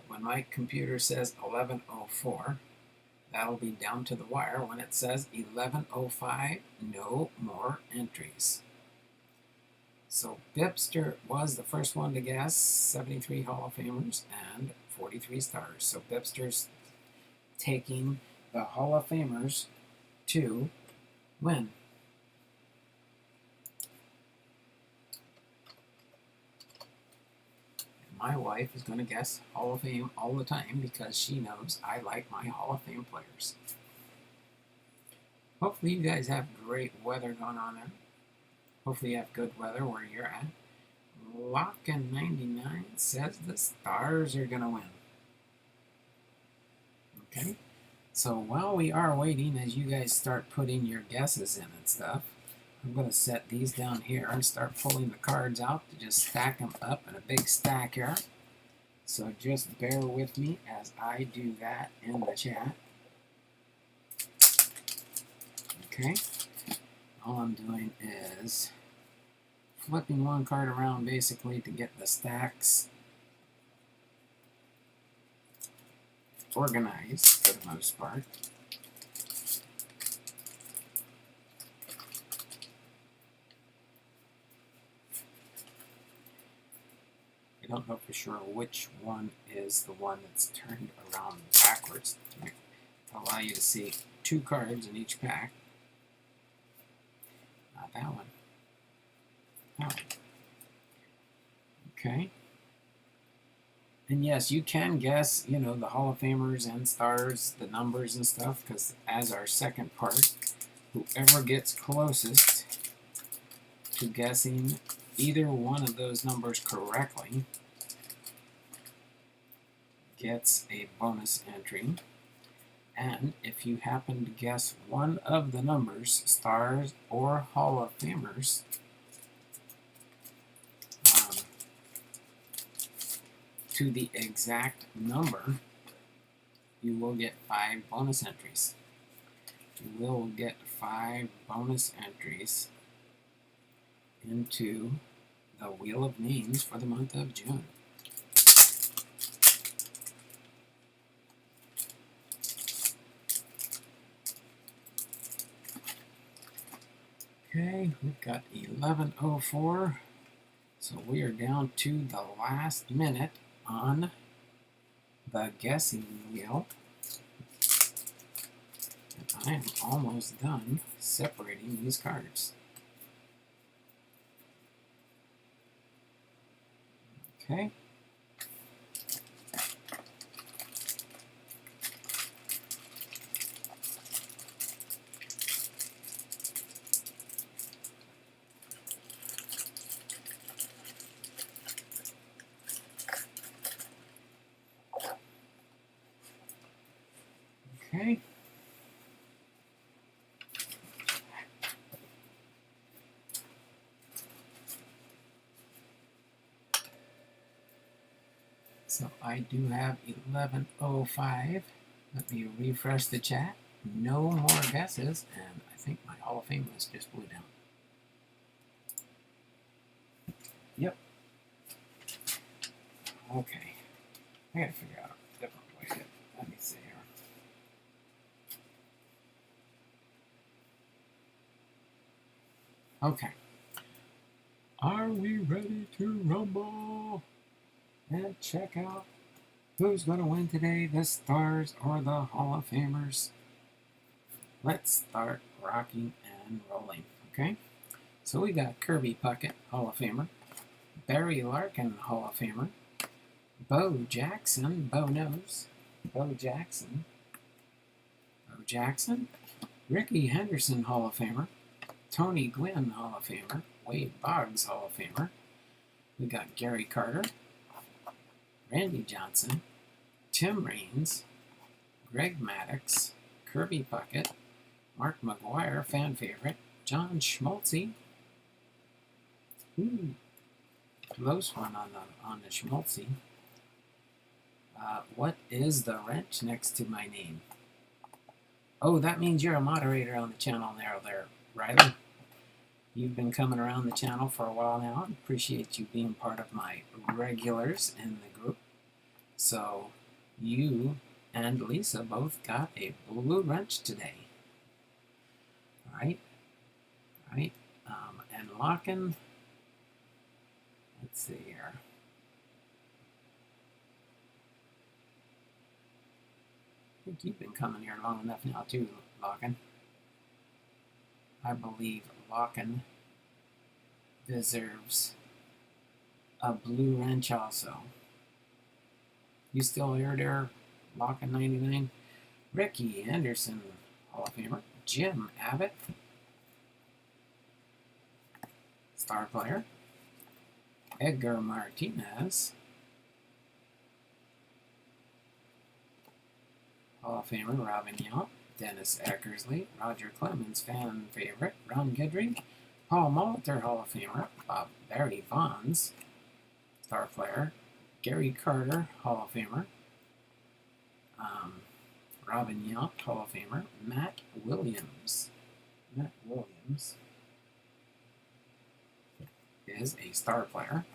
A: when my computer says 11:04, that'll be down to the wire. When it says 11:05, no more entries. So BiPster was the first one to guess 73 Hall of Famers and 43 stars. So BiPster's taking the Hall of Famers to win. My wife is going to guess Hall of Fame all the time because she knows I like my Hall of Fame players. Hopefully you guys have great weather going on there. Hopefully you have good weather where you're at. Roque99 says the stars are going to win. Okay, so while we are waiting, as you guys start putting your guesses in and stuff, I'm going to set these down here and start pulling the cards out to just stack them up in a big stack here. So just bear with me as I do that in the chat. Okay, all I'm doing is flipping one card around basically to get the stacks organized for the most part. I don't know for sure which one is the one that's turned around backwards to allow you to see two cards in each pack. Not that one. That one. Okay. And yes, you can guess, you know, the Hall of Famers and stars, the numbers and stuff, because as our second part, whoever gets closest to guessing either one of those numbers correctly gets a bonus entry. And if you happen to guess one of the numbers, stars or Hall of Famers, to the exact number, you will get 5 bonus entries. You will get 5 bonus entries into the Wheel of Names for the month of June. Okay, we've got 11:04, so we are down to the last minute on the guessing wheel. And I am almost done separating these cards. Okay. Okay. So I do have 11:05. Let me refresh the chat. No more guesses, and I think my Hall of Fame list just blew down. Yep. Okay. I gotta figure out a different way to, let me see here. Okay. Are we ready to rumble? And check out who's going to win today, the stars or the Hall of Famers. Let's start rocking and rolling, okay? So we got Kirby Puckett, Hall of Famer, Barry Larkin, Hall of Famer, Bo Jackson, Bo Nose, Bo Jackson, Ricky Henderson, Hall of Famer, Tony Gwynn, Hall of Famer, Wade Boggs, Hall of Famer. We got Gary Carter, Randy Johnson, Tim Raines, Greg Maddox, Kirby Puckett, Mark McGuire, fan favorite, John Schmaltzy, Ooh, close one on the schmaltzy. What is the wrench next to my name? Oh, that means you're a moderator on the channel there, Riley. You've been coming around the channel for a while now. I appreciate you being part of my regulars in the group. So you and Lisa both got a blue wrench today. All right. And locking, let's see here. I think you've been coming here long enough now too, Lockin. I believe Lockin deserves a blue wrench also. You still there, Lockin 99? Ricky Anderson, Hall of Famer. Jim Abbott, star player. Edgar Martinez, Hall of Famer. Robin Yount. Dennis Eckersley, Roger Clemens, fan favorite. Ron Guidry, Paul Molitor, Hall of Famer. Barry Bonds, star player. Gary Carter, Hall of Famer. Robin Yount, Hall of Famer. Matt Williams is a star player.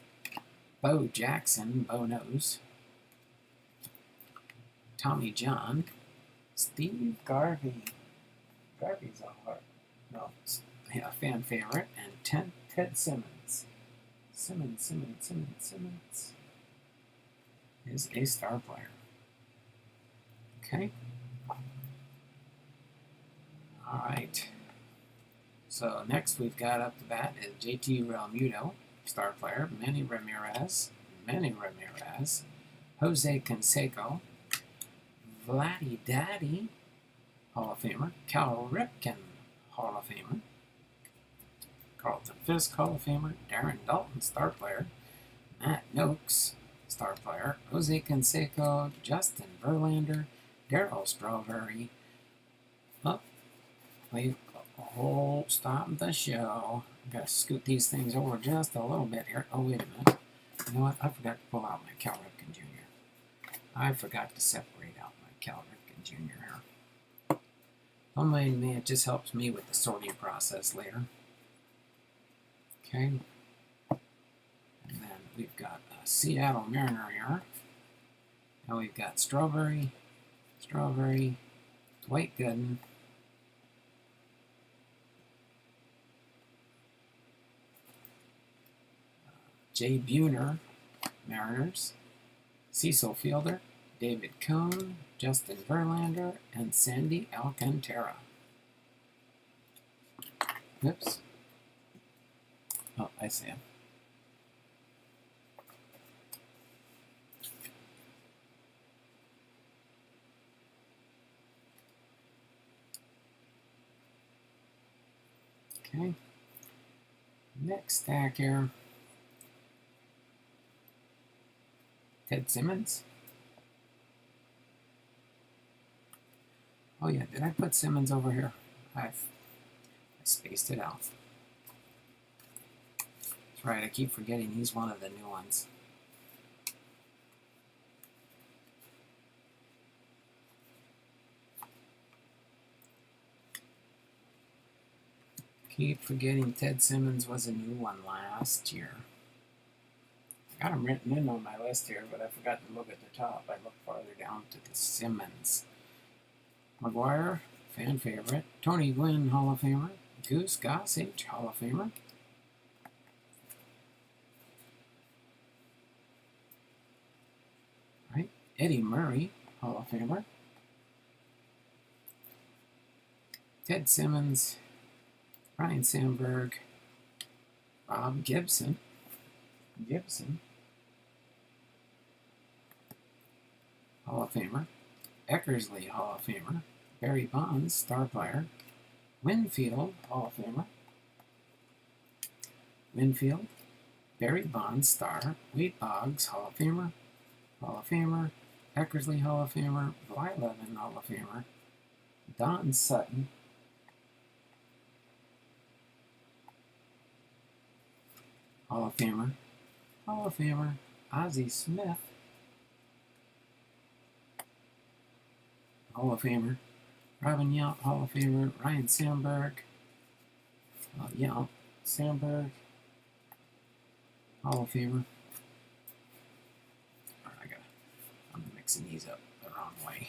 A: Bo Jackson, Bo Nose. Tommy John. Steve Garvey. Garvey's a heart. No, yeah, fan favorite. And Ted Simmons. Simmons is a star player. Okay. All right. So next we've got up the bat is JT Realmuto, star player. Manny Ramirez. Jose Canseco. Vladdy Daddy, Hall of Famer. Cal Ripken, Hall of Famer. Carlton Fisk, Hall of Famer. Darren Dalton, star player. Matt Noakes, star player. Jose Canseco, Justin Verlander, Darryl Strawberry. Oh, we've stopped the show. I've got to scoot these things over just a little bit here. Oh, wait a minute. You know what? I forgot to pull out my Cal Ripken Jr. I forgot to separate out my Cal Ripken Jr. here. Don't mind me, it just helps me with the sorting process later. Okay. And then we've got a Seattle Mariner here. Now we've got Strawberry, Dwight Gooden, Jay Buhner, Mariners, Cecil Fielder, David Cohn, Justin Verlander, and Sandy Alcantara. Oops. Oh, I see him. Okay. Next stack here. Ted Simmons. Oh yeah, did I put Simmons over here? I spaced it out. That's right, I keep forgetting he's one of the new ones. Keep forgetting Ted Simmons was a new one last year. I got him written in on my list here, but I forgot to look at the top. I looked farther down to the Simmons. McGuire, fan favorite. Tony Gwynn, Hall of Famer. Goose Gossage, Hall of Famer. Right. Eddie Murray, Hall of Famer. Ted Simmons, Ryan Sandberg, Bob Gibson, Hall of Famer. Eckersley, Hall of Famer. Barry Bonds, star player. Winfield, Hall of Famer. Winfield. Barry Bonds, star. Wade Boggs, Hall of Famer. Eckersley, Hall of Famer. E11, Hall of Famer. Don Sutton. Hall of Famer. Hall of Famer, Ozzie Smith. Hall of Famer. Robin Yount, Hall of Famer. Ryan Sandberg. Yount, Sandberg, Hall of Famer. I'm mixing these up the wrong way.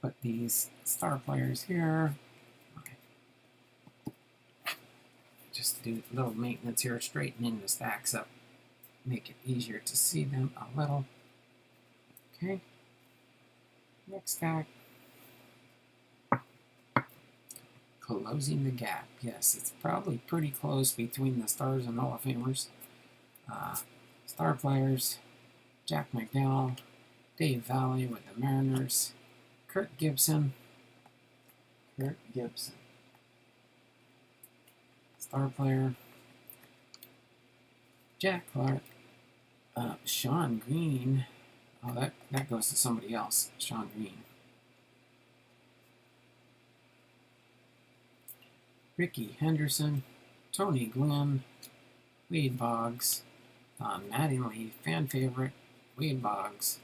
A: Put these star players here. Just do a little maintenance here, straightening the stacks up. Make it easier to see them a little. Okay. Next stack. Closing the gap. Yes, it's probably pretty close between the stars and Hall of Famers. Star players. Jack McDowell, Dave Valley with the Mariners, Kurt Gibson, star player, Jack Clark, Sean Green, oh that goes to somebody else, Sean Green, Ricky Henderson, Tony Gwynn, Wade Boggs, Don Mattingly, fan favorite, Wade Boggs,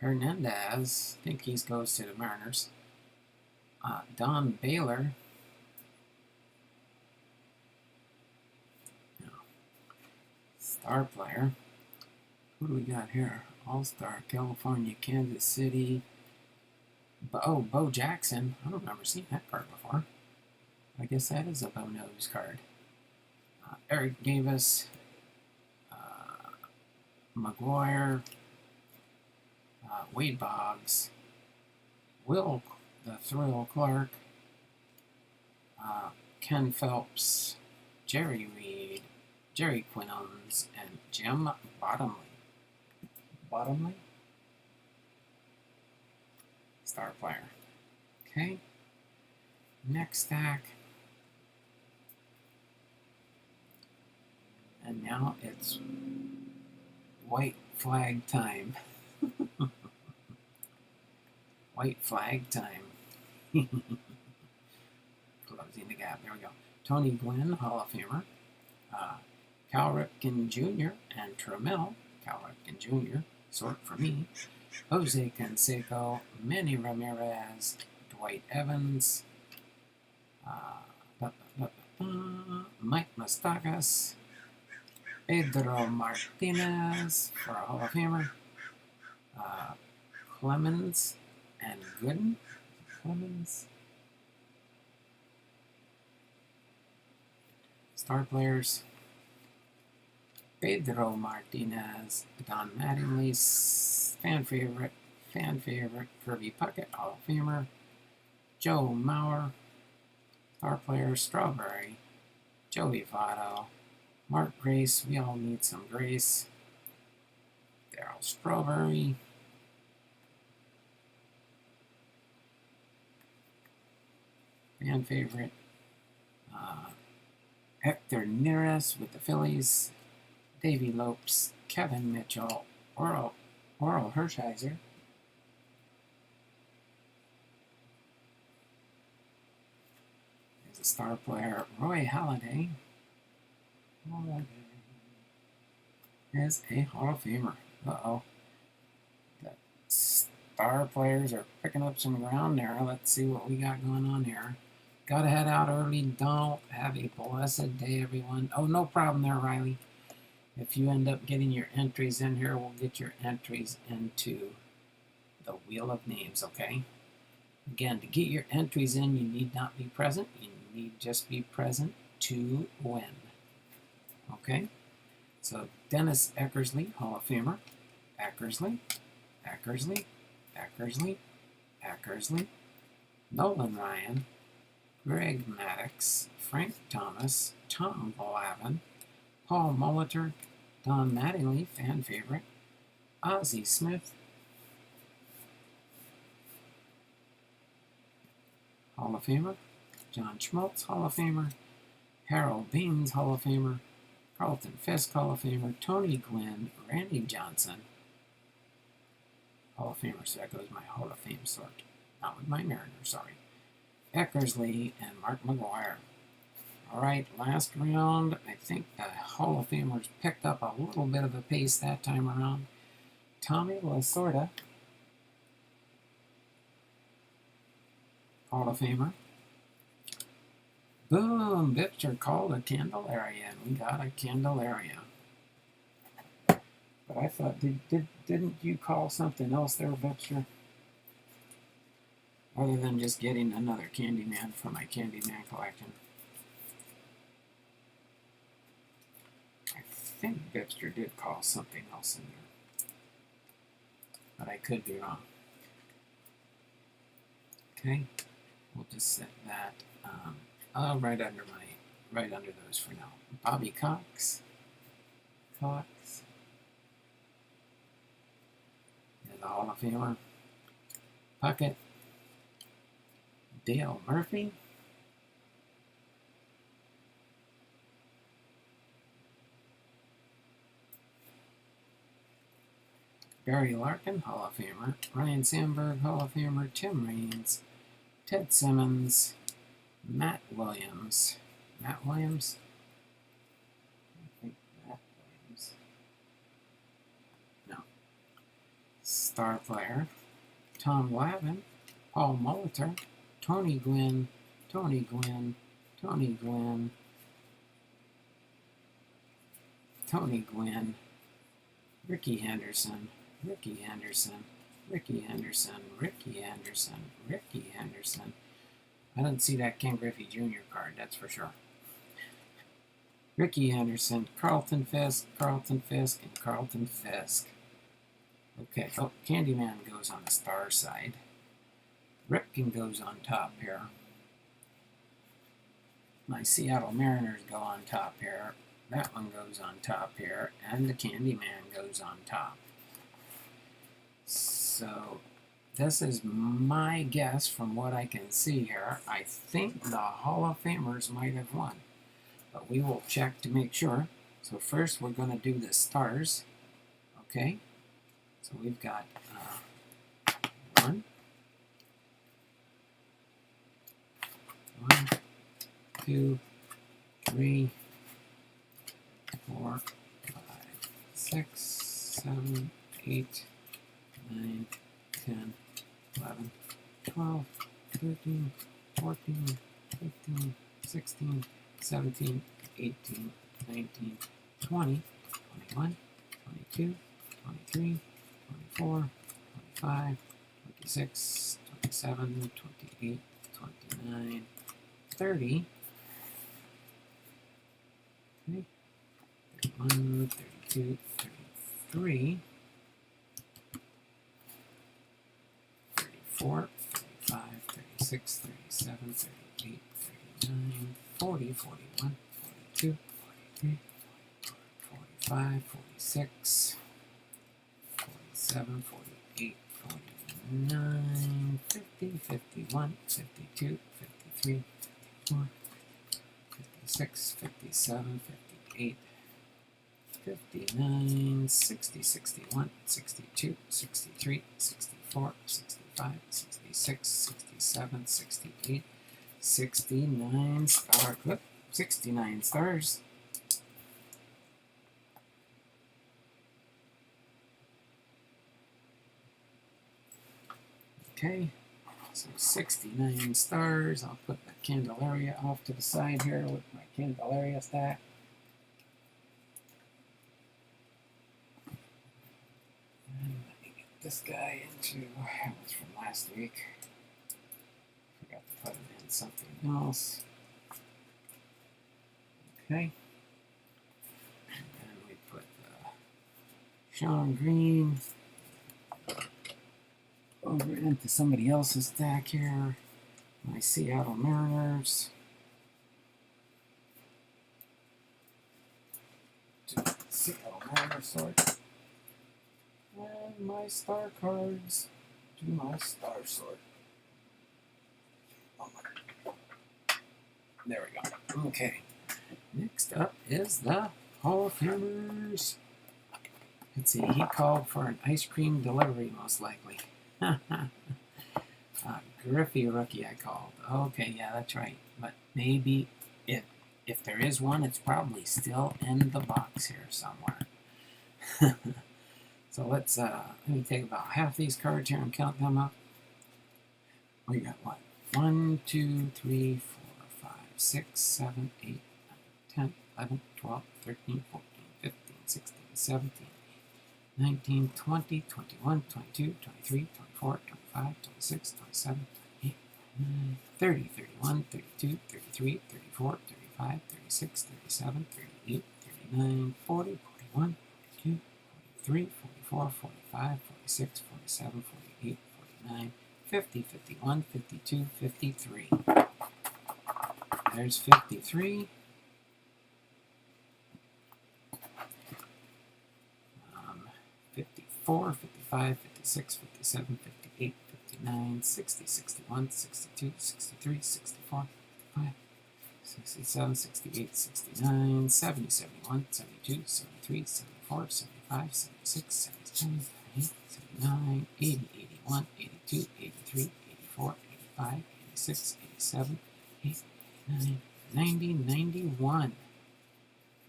A: Hernandez, I think he goes to the Mariners, Don Baylor, star player, who do we got here? All-Star, California, Kansas City, Bo Jackson, I don't remember seeing that card before, I guess that is a Bo Nose card, Eric Davis, McGuire, Wade Boggs, Will the Thrill Clark, Ken Phelps, Jerry Reed, Jerry Quinones, and Jim Bottomley. Star player. Okay. Next stack. And now it's white flag time. White flag time. Closing the gap. There we go. Tony Gwynn, Hall of Famer. Cal Ripken Jr. and Trammell. Cal Ripken Jr. Sort for me. Jose Canseco, Manny Ramirez, Dwight Evans, Mike Moustakas, Pedro Martinez for a Hall of Famer, Clemens and Gooden. Star players, Pedro Martinez, Don Mattingly, fan favorite, Kirby Puckett, Hall of Famer, Joe Mauer, star player, Strawberry, Joey Votto, Mark Grace, we all need some grace, Darryl Strawberry, fan favorite, Hector Neris with the Phillies, Davey Lopes, Kevin Mitchell, Oral Hershiser, there's a star player, Roy Halladay, is a Hall of Famer. Uh-oh. The star players are picking up some ground there. Let's see what we got going on here. Gotta head out early. Don't have a blessed day, everyone. Oh, no problem there, Riley. If you end up getting your entries in here, we'll get your entries into the Wheel of Names, okay? Again, to get your entries in, you need not be present. You need just be present to win. Okay? So, Dennis Eckersley, Hall of Famer. Eckersley. Nolan Ryan. Greg Maddox. Frank Thomas. Tom Bolavin. Paul Molitor. Don Mattingly, fan favorite. Ozzie Smith. Hall of Famer. John Schmaltz, Hall of Famer. Harold Baines, Hall of Famer. Carlton Fisk, Hall of Famer. Tony Gwynn. Randy Johnson, Hall of Famer. So that goes my Hall of Fame sort. Not with my Mariners, sorry. Eckersley and Mark McGuire. All right, last round. I think the Hall of Famers picked up a little bit of a pace that time around. Tommy Lasorda, Hall of Famer. Boom! BiPster called a Candelaria, and we got a Candelaria. But I thought, didn't you call something else there, BiPster? Other than just getting another Candyman for my Candyman collection. I think BiPster did call something else in there. But I could be wrong. Okay, we'll just set that right under those for now. Bobby Cox. And the Hall of Famer. Puckett. Dale Murphy. Barry Larkin, Hall of Famer. Ryan Sandberg, Hall of Famer. Tim Raines. Ted Simmons. Matt Williams. I think Matt Williams. No. Star player. Tom Lavin. Paul Molitor. Tony Gwynn. Ricky Henderson. I didn't see that Ken Griffey Jr. card, that's for sure. Ricky Henderson, Carlton Fisk, and Carlton Fisk. Okay, oh, Candyman goes on the star side. Ripken goes on top here. My Seattle Mariners go on top here. That one goes on top here. And the Candyman goes on top. So, this is my guess from what I can see here. I think the Hall of Famers might have won. But we will check to make sure. So first we're going to do the stars. Okay. So we've got 1, 2, 3, 4, 5, 6, 7, 8, 9, 10, 11, 12, 13, 14, 15, 16, 17, 18, 19, 20, 21, 22, 23, 24, 25, 26, 27, 28, 29, 30, okay, 31, 32, 33, 34, 35, 36, 37, 38, 39, 40, 41, 42, 43, 45, 46, 47, 48, 49, 50, 51, 52, 53, 54, 56, 57, 58, 59, 60, 61, 62, 63, 64, 65, 66, 67, 68, 69 star clip, 69 stars. Okay, so 69 stars. I'll put the Candelaria off to the side here with my Candelaria stack. And let me get this guy into, that was from last week. Forgot to put it in something else. Okay. And then we put Sean Green over into somebody else's stack here. My Seattle Mariners. Seattle Mariners sort. And my star cards to my star sort. Oh my. There we go. Okay. Next up is the Hall of Famers. Let's see, he called for an ice cream delivery, most likely. Griffey Rookie I called. Okay, yeah, that's right. But maybe it If there is one, it's probably still in the box here somewhere. So let me take about half these cards here and count them up. We got what? 1, 2, 3, 4, 5, 6, 7, 8, 9, 10, 11, 12, 13, 14, 15, 16, 17, 19, 20, 21, 22, 23, 24, 25, 26, 27, 28, 29, 30, 31, 32, 33, 34, 35, 36, 37, 38, 39, 40, 41, 42, 43, 44, 45, 46, 47, 48, 49, 50, 51, 52, 53. There's 53. 54, 55, 56, 57, 58, 59, 60, 61, 62, 63, 64, 65, 67, 68, 69, 70, 71, 72, 73, 74, 75, 76, 77, 78, 79, 80, 81, 82, 83, 84, 85, 86, 87, 89, 90, 91.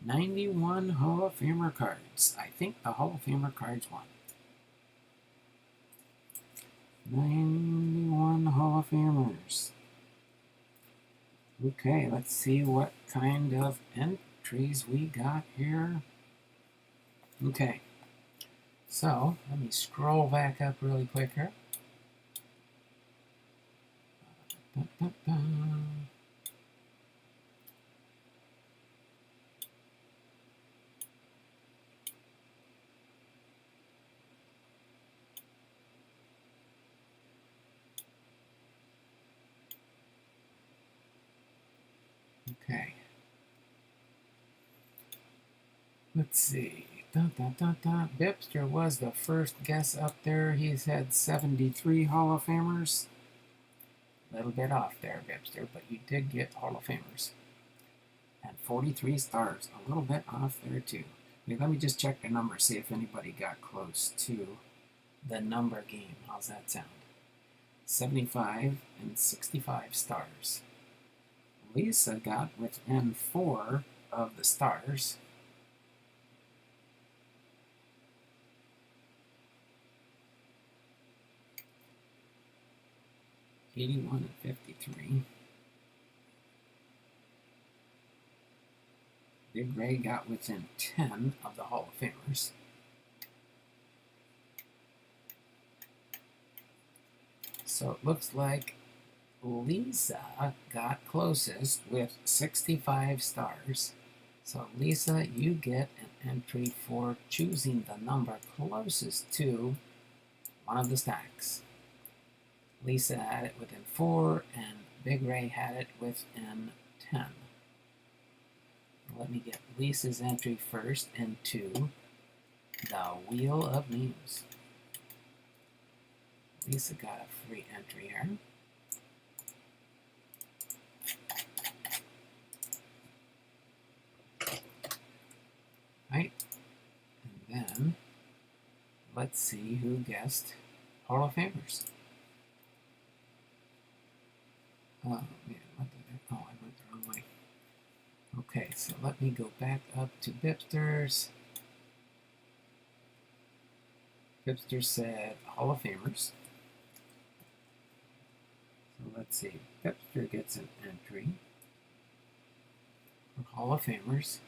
A: 91 Hall of Famer cards. I think the Hall of Famer cards won. 91 Hall of Famers. Okay, let's see what kind of entries we got here. Okay, so let me scroll back up really quick here. Okay. Let's see. BiPster was the first guess up there. He's had 73 Hall of Famers. A little bit off there, BiPster, but you did get Hall of Famers. And 43 stars. A little bit off there, too. Let me just check the number, see if anybody got close to the number game. How's that sound? 75 and 65 stars. Lisa got within 4 of the stars. '81 and 53. Big Ray got within 10 of the Hall of Famers. So it looks like Lisa got closest with 65 stars. So Lisa, you get an entry for choosing the number closest to one of the stacks. Lisa had it within 4, and Big Ray had it within 10. Let me get Lisa's entry first into the Wheel of Names. Lisa got a free entry here. Right, and then let's see who guessed Hall of Famers. Oh man, what did I? Oh, I went the wrong way. Okay, so let me go back up to BiPster's. BiPster said Hall of Famers. So let's see. BiPster gets an entry for Hall of Famers.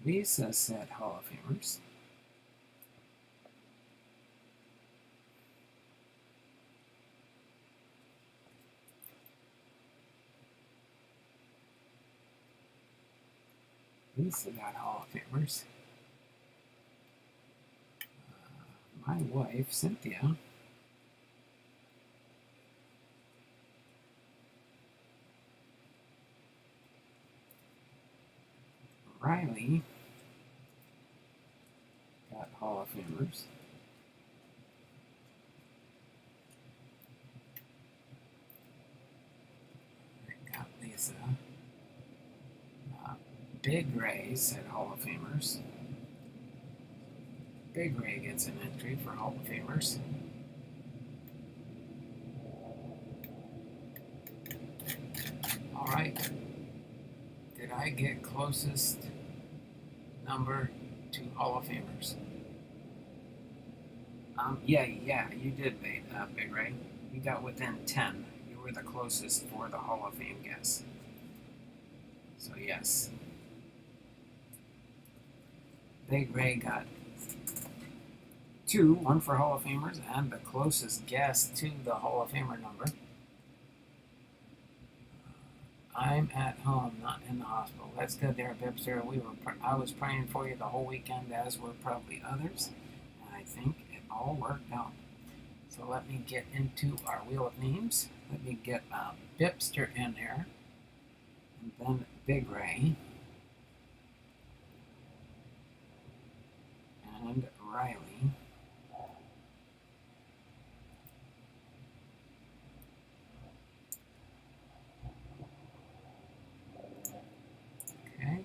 A: Lisa said Hall of Famers. Lisa got Hall of Famers. My wife, Cynthia, Riley got Hall of Famers. I got Lisa. Big Ray said Hall of Famers. Big Ray gets an entry for Hall of Famers. All right, closest number to Hall of Famers. Yeah, you did, Big Ray. You got within 10. You were the closest for the Hall of Fame guess. So yes. Big Ray got 2, 1 for Hall of Famers, and the closest guess to the Hall of Famer number. I'm at home, not in the hospital. That's good there, BiPster. I was praying for you the whole weekend, as were probably others. And I think it all worked out. So let me get into our wheel of names. Let me get BiPster in there. And then Big Ray. And Riley. Okay,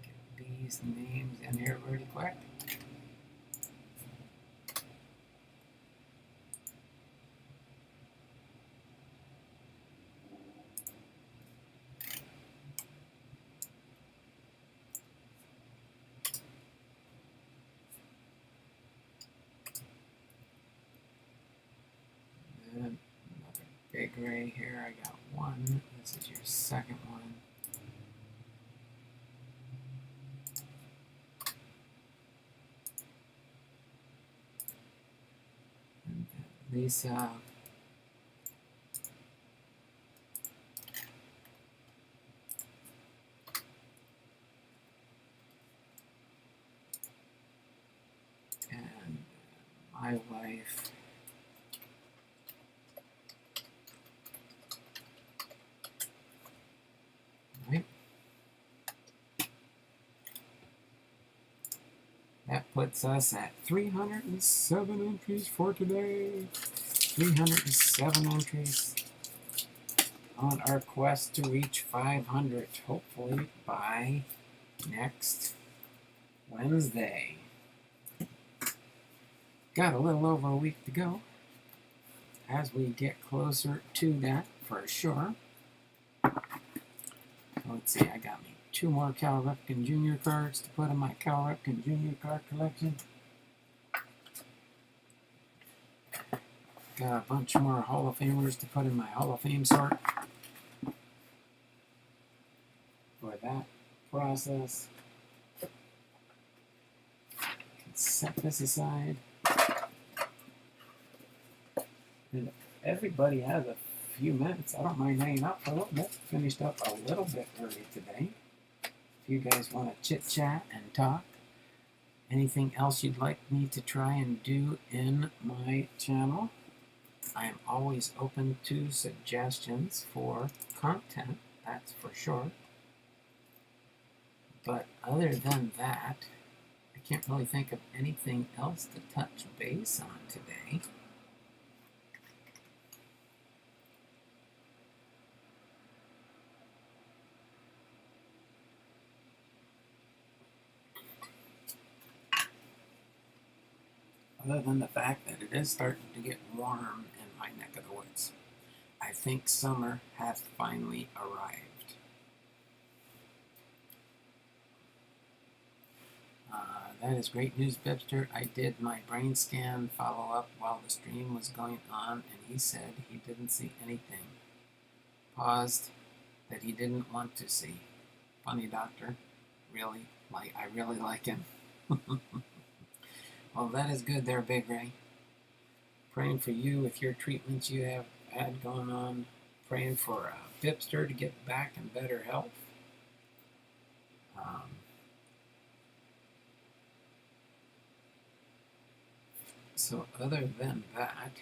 A: get these names in here really quick. And another Big Ray here. I got 1. This is your second one. Lisa. And my wife. Right. That puts us at 307 entries for today. 307 entries on our quest to reach 500, hopefully by next Wednesday. Got a little over a week to go as we get closer to that for sure. Let's see, I got me 2 more Cal Ripken Jr. cards to put in my Cal Ripken Jr. card collection. Got a bunch more Hall of Famers to put in my Hall of Fame sort. For that process, set this aside. And if everybody has a few minutes, I don't mind hanging out for a little bit. Finished up a little bit early today. If you guys want to chit chat and talk, anything else you'd like me to try and do in my channel, I am always open to suggestions for content, that's for sure. But other than that, I can't really think of anything else to touch base on today. Other than the fact that it is starting to get warm in my neck of the woods. I think summer has finally arrived. That is great news, BiPster. I did my brain scan follow-up while the stream was going on, and he said he didn't see anything. Paused that he didn't want to see. Funny doctor. Really? I really like him. Well, that is good there, Big Ray. Praying for you with your treatments you have had going on. Praying for BiPster to get back in better health. So other than that,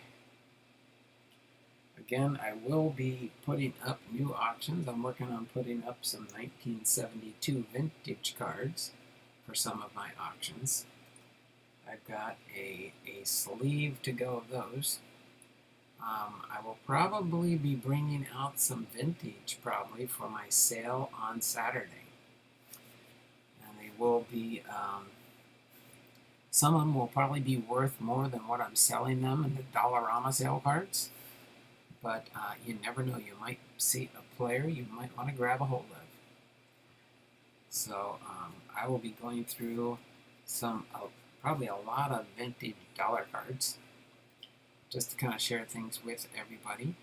A: again, I will be putting up new auctions. I'm working on putting up some 1972 vintage cards for some of my auctions. I've got a sleeve to go of those. I will probably be bringing out some vintage probably for my sale on Saturday. And they will be, some of them will probably be worth more than what I'm selling them in the Dollarama sale cards. But you never know, you might see a player you might want to grab a hold of. So I will be going through probably a lot of vintage dollar cards, just to kind of share things with everybody.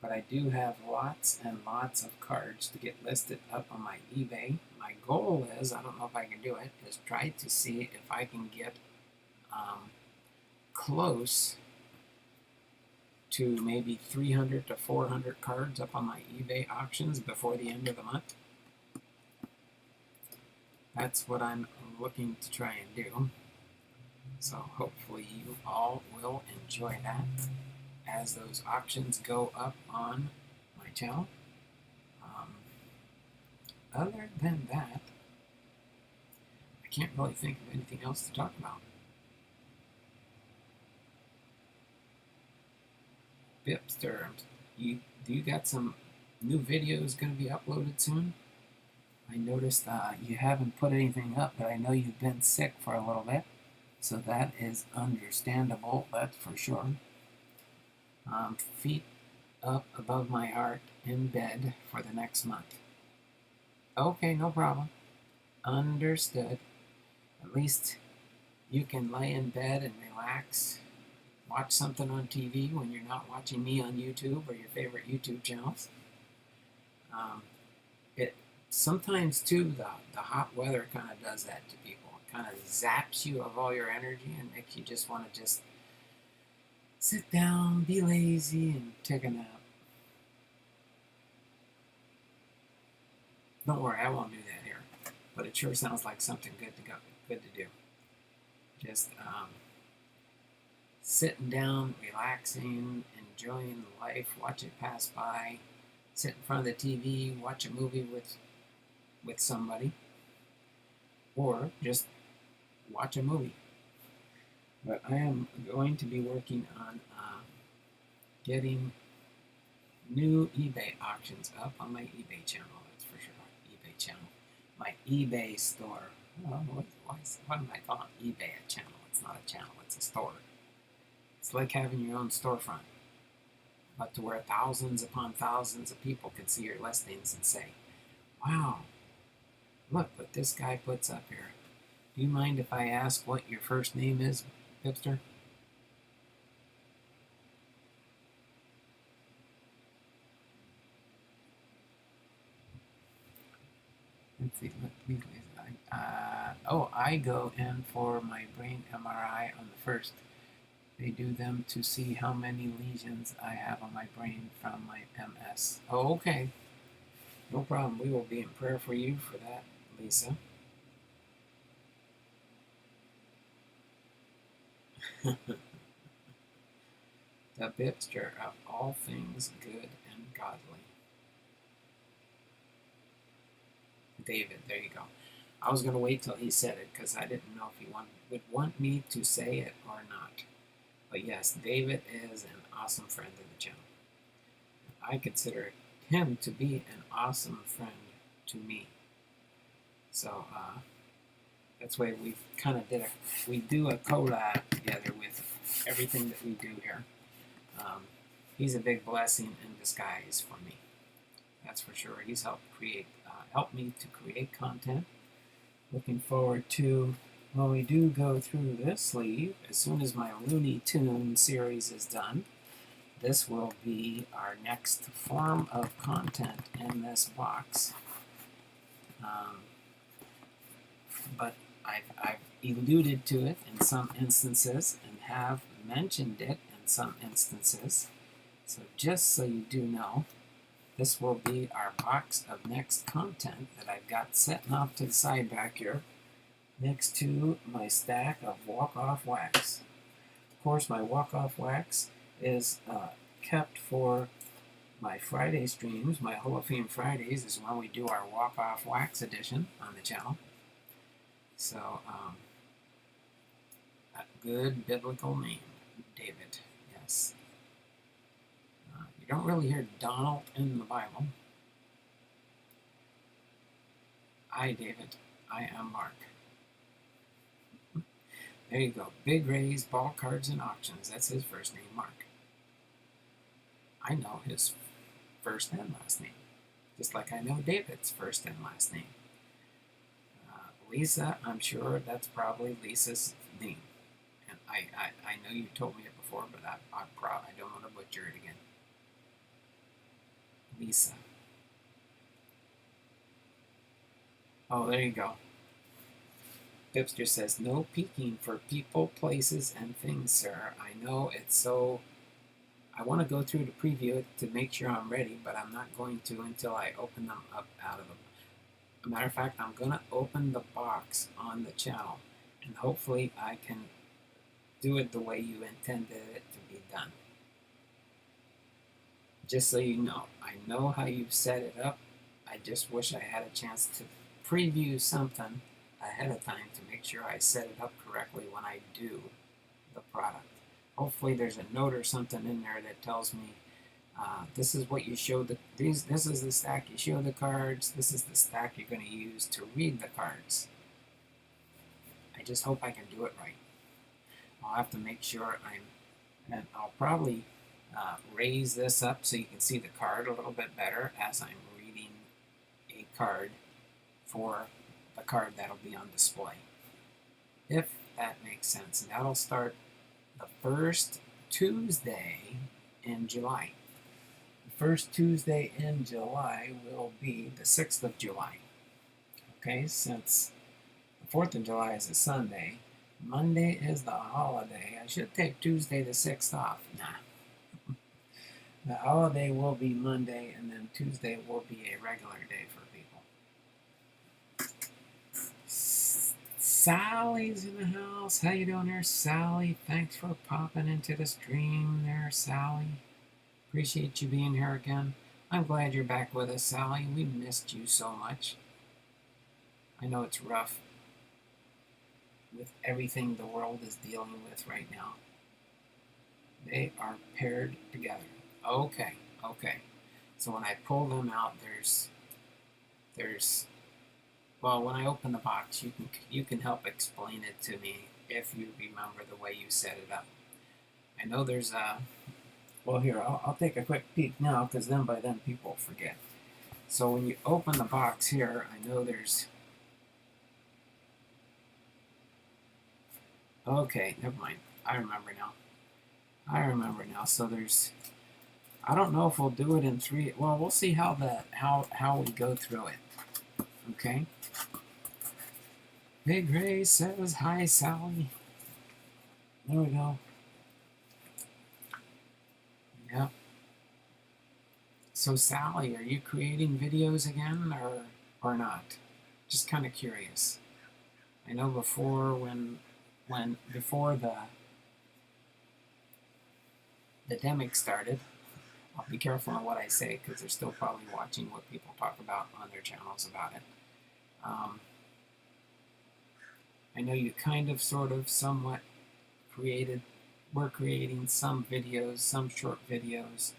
A: But I do have lots and lots of cards to get listed up on my eBay. My goal is, I don't know if I can do it, is try to see if I can get close to maybe 300 to 400 cards up on my eBay auctions before the end of the month. That's what I'm looking to try and do. So hopefully you all will enjoy that as those auctions go up on my channel. Other than that, I can't really think of anything else to talk about. BiPster, do you got some new videos going to be uploaded soon? I noticed you haven't put anything up, but I know you've been sick for a little bit, so that is understandable, that's for sure. Feet up above my heart in bed for the next month. Okay, no problem. Understood. At least you can lay in bed and relax, watch something on TV when you're not watching me on YouTube or your favorite YouTube channels. It sometimes too, the hot weather kind of does that to people. It kind of zaps you of all your energy and makes you just want to just sit down, be lazy, and take a nap. Don't worry, I won't do that here. But it sure sounds like something good to do. Just sitting down, relaxing, enjoying life, watch it pass by, sit in front of the TV, watch a movie with somebody, or just watch a movie. But I am going to be working on getting new eBay auctions up on my eBay channel, that's for sure. eBay channel. My eBay store. Oh, what am I calling eBay a channel? It's not a channel, it's a store. It's like having your own storefront, but to where thousands upon thousands of people can see your listings and say, wow, look what this guy puts up here. Do you mind if I ask what your first name is, BiPster? Let's see, I go in for my brain MRI on the 1st. They do them to see how many lesions I have on my brain from my MS. Oh, okay. No problem. We will be in prayer for you for that, Lisa. The BiPster of all things good and godly. David, there you go. I was going to wait till he said it because I didn't know if he would want me to say it or not. But yes, David is an awesome friend of the channel. I consider him to be an awesome friend to me. So that's why we kind of we do a collab together with everything that we do here. He's a big blessing in disguise for me. That's for sure. He's helped me to create content. Looking forward to when we do go through this sleeve. As soon as my Looney Tune series is done, this will be our next form of content in this box. But I've alluded to it in some instances and have mentioned it in some instances. So just so you do know, this will be our box of next content that I've got sitting off to the side back here next to my stack of walk-off wax. Of course, my walk-off wax is kept for my Friday streams. My Hall of Fame Fridays is when we do our walk-off wax edition on the channel. So, a good biblical name, David, yes. You don't really hear Donald in the Bible. I, David, I am Mark. There you go. Big Ray's Ball Cards and Auctions. That's his first name, Mark. I know his first and last name. Just like I know David's first and last name. Lisa, I'm sure that's probably Lisa's name. And I know you told me it before, but I don't want to butcher it again. Lisa. Oh, there you go. BiPster says, no peeking for people, places, and things, sir. I know it's so... I want to go through to preview it to make sure I'm ready, but I'm not going to until I open them up out of them. As a matter of fact, I'm going to open the box on the channel, and hopefully I can do it the way you intended it to be done. Just so you know, I know how you set it up. I just wish I had a chance to preview something ahead of time to make sure I set it up correctly when I do the product. Hopefully there's a note or something in there that tells me this is what you show this is the stack you show the cards, this is the stack you're going to use to read the cards. I just hope I can do it right. I'll have to make sure and I'll probably raise this up so you can see the card a little bit better as I'm reading a card for the card that'll be on display. If that makes sense. And that'll start the first Tuesday in July. The first Tuesday in July will be the 6th of July. Okay, since the 4th of July is a Sunday, Monday is the holiday. I should take Tuesday the 6th off. Nah. The holiday will be Monday, and then Tuesday will be a regular day for people. Sally's in the house. How you doing there, Sally? Thanks for popping into the stream there, Sally. Appreciate you being here again. I'm glad you're back with us, Sally. We missed you so much. I know it's rough with everything the world is dealing with right now. They are paired together. Okay. So when I pull them out, there's well, when I open the box, you can help explain it to me if you remember the way you set it up. I know there's well, here, I'll take a quick peek now, because by then people forget. So when you open the box here, I know there's... Okay, never mind. I remember now. So there's... I don't know if we'll do it in 3... Well, we'll see how we go through it. Okay? Big Ray says, hi, Sally. There we go. Yep. So, Sally, are you creating videos again, or not? Just kind of curious. I know before before the demic started, I'll be careful on what I say because they're still probably watching what people talk about on their channels about it. I know you kind of, sort of, somewhat we're creating some videos, some short videos.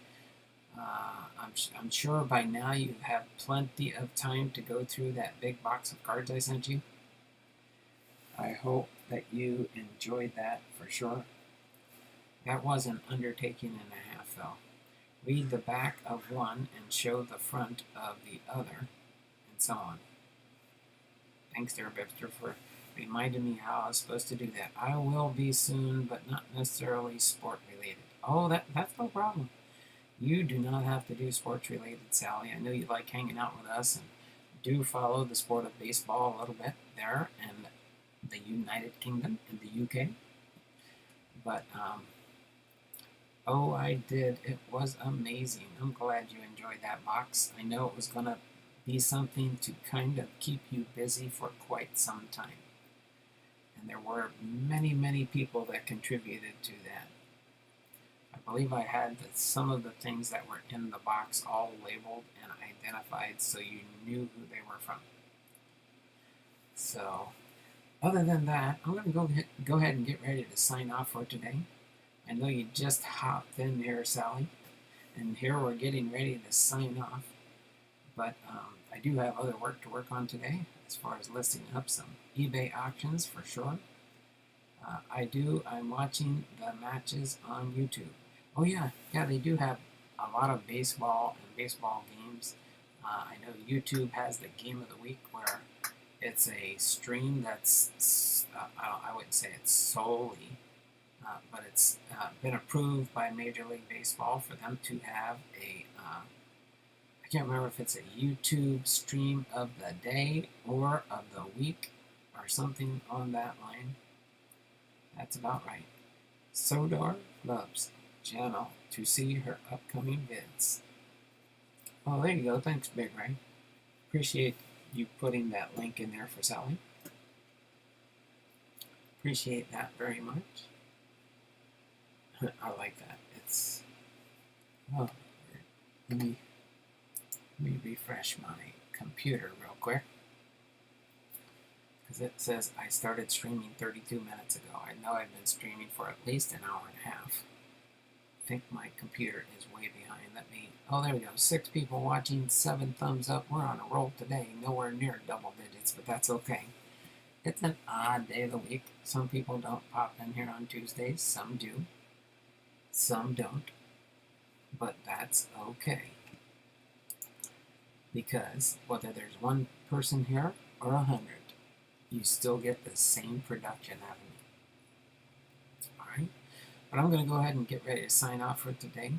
A: I'm sure by now you have plenty of time to go through that big box of cards I sent you. I hope that you enjoyed that for sure. That was an undertaking and a half, though. Read the back of one and show the front of the other, and so on. Thanks, dear BiPster, for reminding me how I was supposed to do that. I will be soon, but not necessarily sport-related. Oh, that's no problem. You do not have to do sports-related, Sally. I know you like hanging out with us, and do follow the sport of baseball a little bit there in the United Kingdom, in the UK. But, oh, I did. It was amazing. I'm glad you enjoyed that box. I know it was going to be something to kind of keep you busy for quite some time. And there were many, many people that contributed to that. I believe I had some of the things that were in the box all labeled and identified so you knew who they were from. So, other than that, I'm going to go ahead and get ready to sign off for today. I know you just hopped in here, Sally, and here we're getting ready to sign off. But I do have other work to work on today, as far as listing up some eBay auctions for sure. I'm watching the matches on YouTube. Oh yeah, they do have a lot of baseball and baseball games. I know YouTube has the Game of the Week where it's a stream that's, I wouldn't say it's solely, but it's been approved by Major League Baseball for them to have I can't remember if it's a YouTube stream of the day or of the week or something on that line. That's about right. Sodar loves channel to see her upcoming vids. Well, there you go. Thanks, Big Ray. Appreciate you putting that link in there for Sally. Appreciate that very much. I like that. It's... Oh, let me refresh my computer real quick. Because it says I started streaming 32 minutes ago. I know I've been streaming for at least an hour and a half. I think my computer is way behind. Let me... Oh, there we go. 6 people watching, 7 thumbs up. We're on a roll today. Nowhere near double digits, but that's okay. It's an odd day of the week. Some people don't pop in here on Tuesdays. Some do. Some don't. But that's okay. Because whether there's 1 person here or 100, you still get the same production out of me. Alright? But I'm going to go ahead and get ready to sign off for today.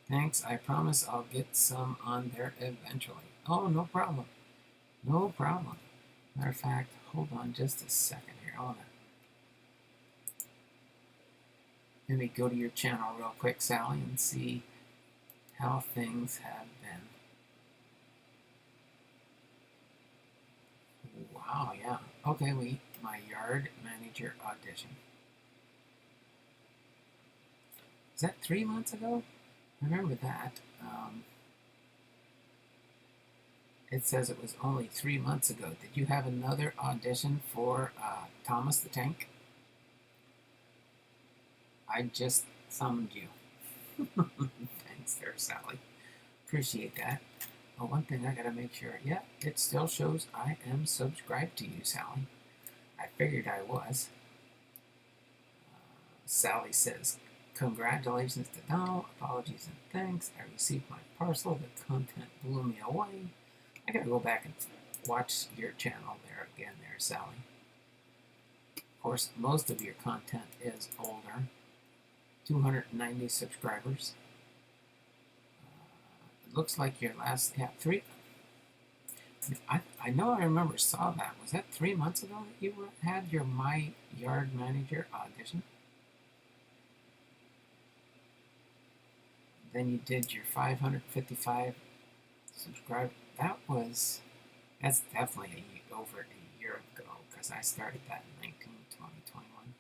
A: Thanks. I promise I'll get some on there eventually. Oh, no problem. No problem. Matter of fact, hold on just a second here. I want to maybe go to your channel real quick, Sally, and see how things have been. Wow, yeah. Okay, my yard manager audition. Is that 3 months ago? I remember that. It says it was only 3 months ago. Did you have another audition for Thomas the Tank? I just thumbed you. Thanks there, Sally. Appreciate that. Oh, one thing I gotta make sure. Yeah, it still shows I am subscribed to you, Sally. I figured I was. Sally says, congratulations to Donald. Apologies and thanks. I received my parcel. The content blew me away. I gotta go back and watch your channel there again there, Sally. Of course, most of your content is older. 290 subscribers. It looks like your last, yeah, 3. I know I remember saw that. Was that 3 months ago that you had your My Yard Manager audition? Then you did your 555 subscribe. That's definitely over a year ago, because I started that in 2021.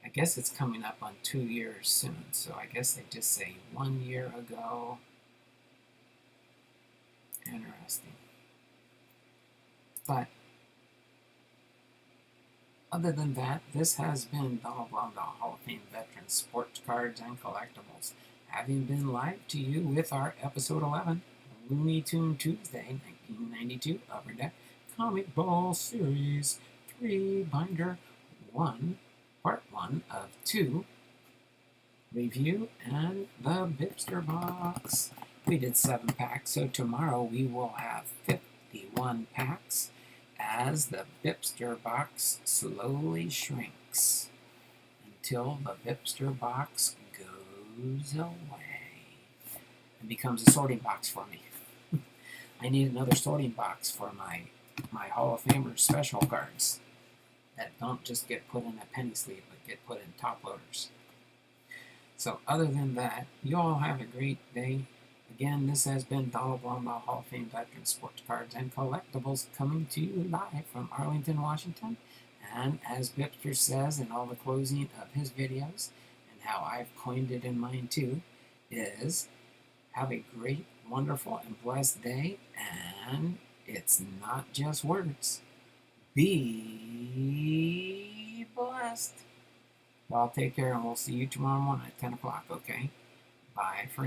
A: I guess it's coming up on 2 years soon, so I guess they just say 1 year ago. Interesting. But other than that, this has been Donald Blomdahl, Hall of Fame veteran, sports cards and collectibles, having been live to you with our episode 11, Looney Tune Tuesday, 1992 Upper Deck Comic Ball Series 3 Binder 1, Part 1 of 2 review and the BiPster box. We did 7 packs, so tomorrow we will have 51 packs as the BiPster box slowly shrinks until the BiPster box goes away and becomes a sorting box for me. I need another sorting box for my Hall of Famer special cards that don't just get put in a penny sleeve but get put in top loaders. So other than that, you all have a great day. Again, this has been Donald Blomdahl, Hall of Fame veteran, sports cards and collectibles, coming to you live from Arlington, Washington. And as BiPster says in all the closing of his videos, and how I've coined it in mine too, is have a great, wonderful, and blessed day. And it's not just words. Be blessed. Y'all take care, and we'll see you tomorrow morning at 10 o'clock, okay? Bye for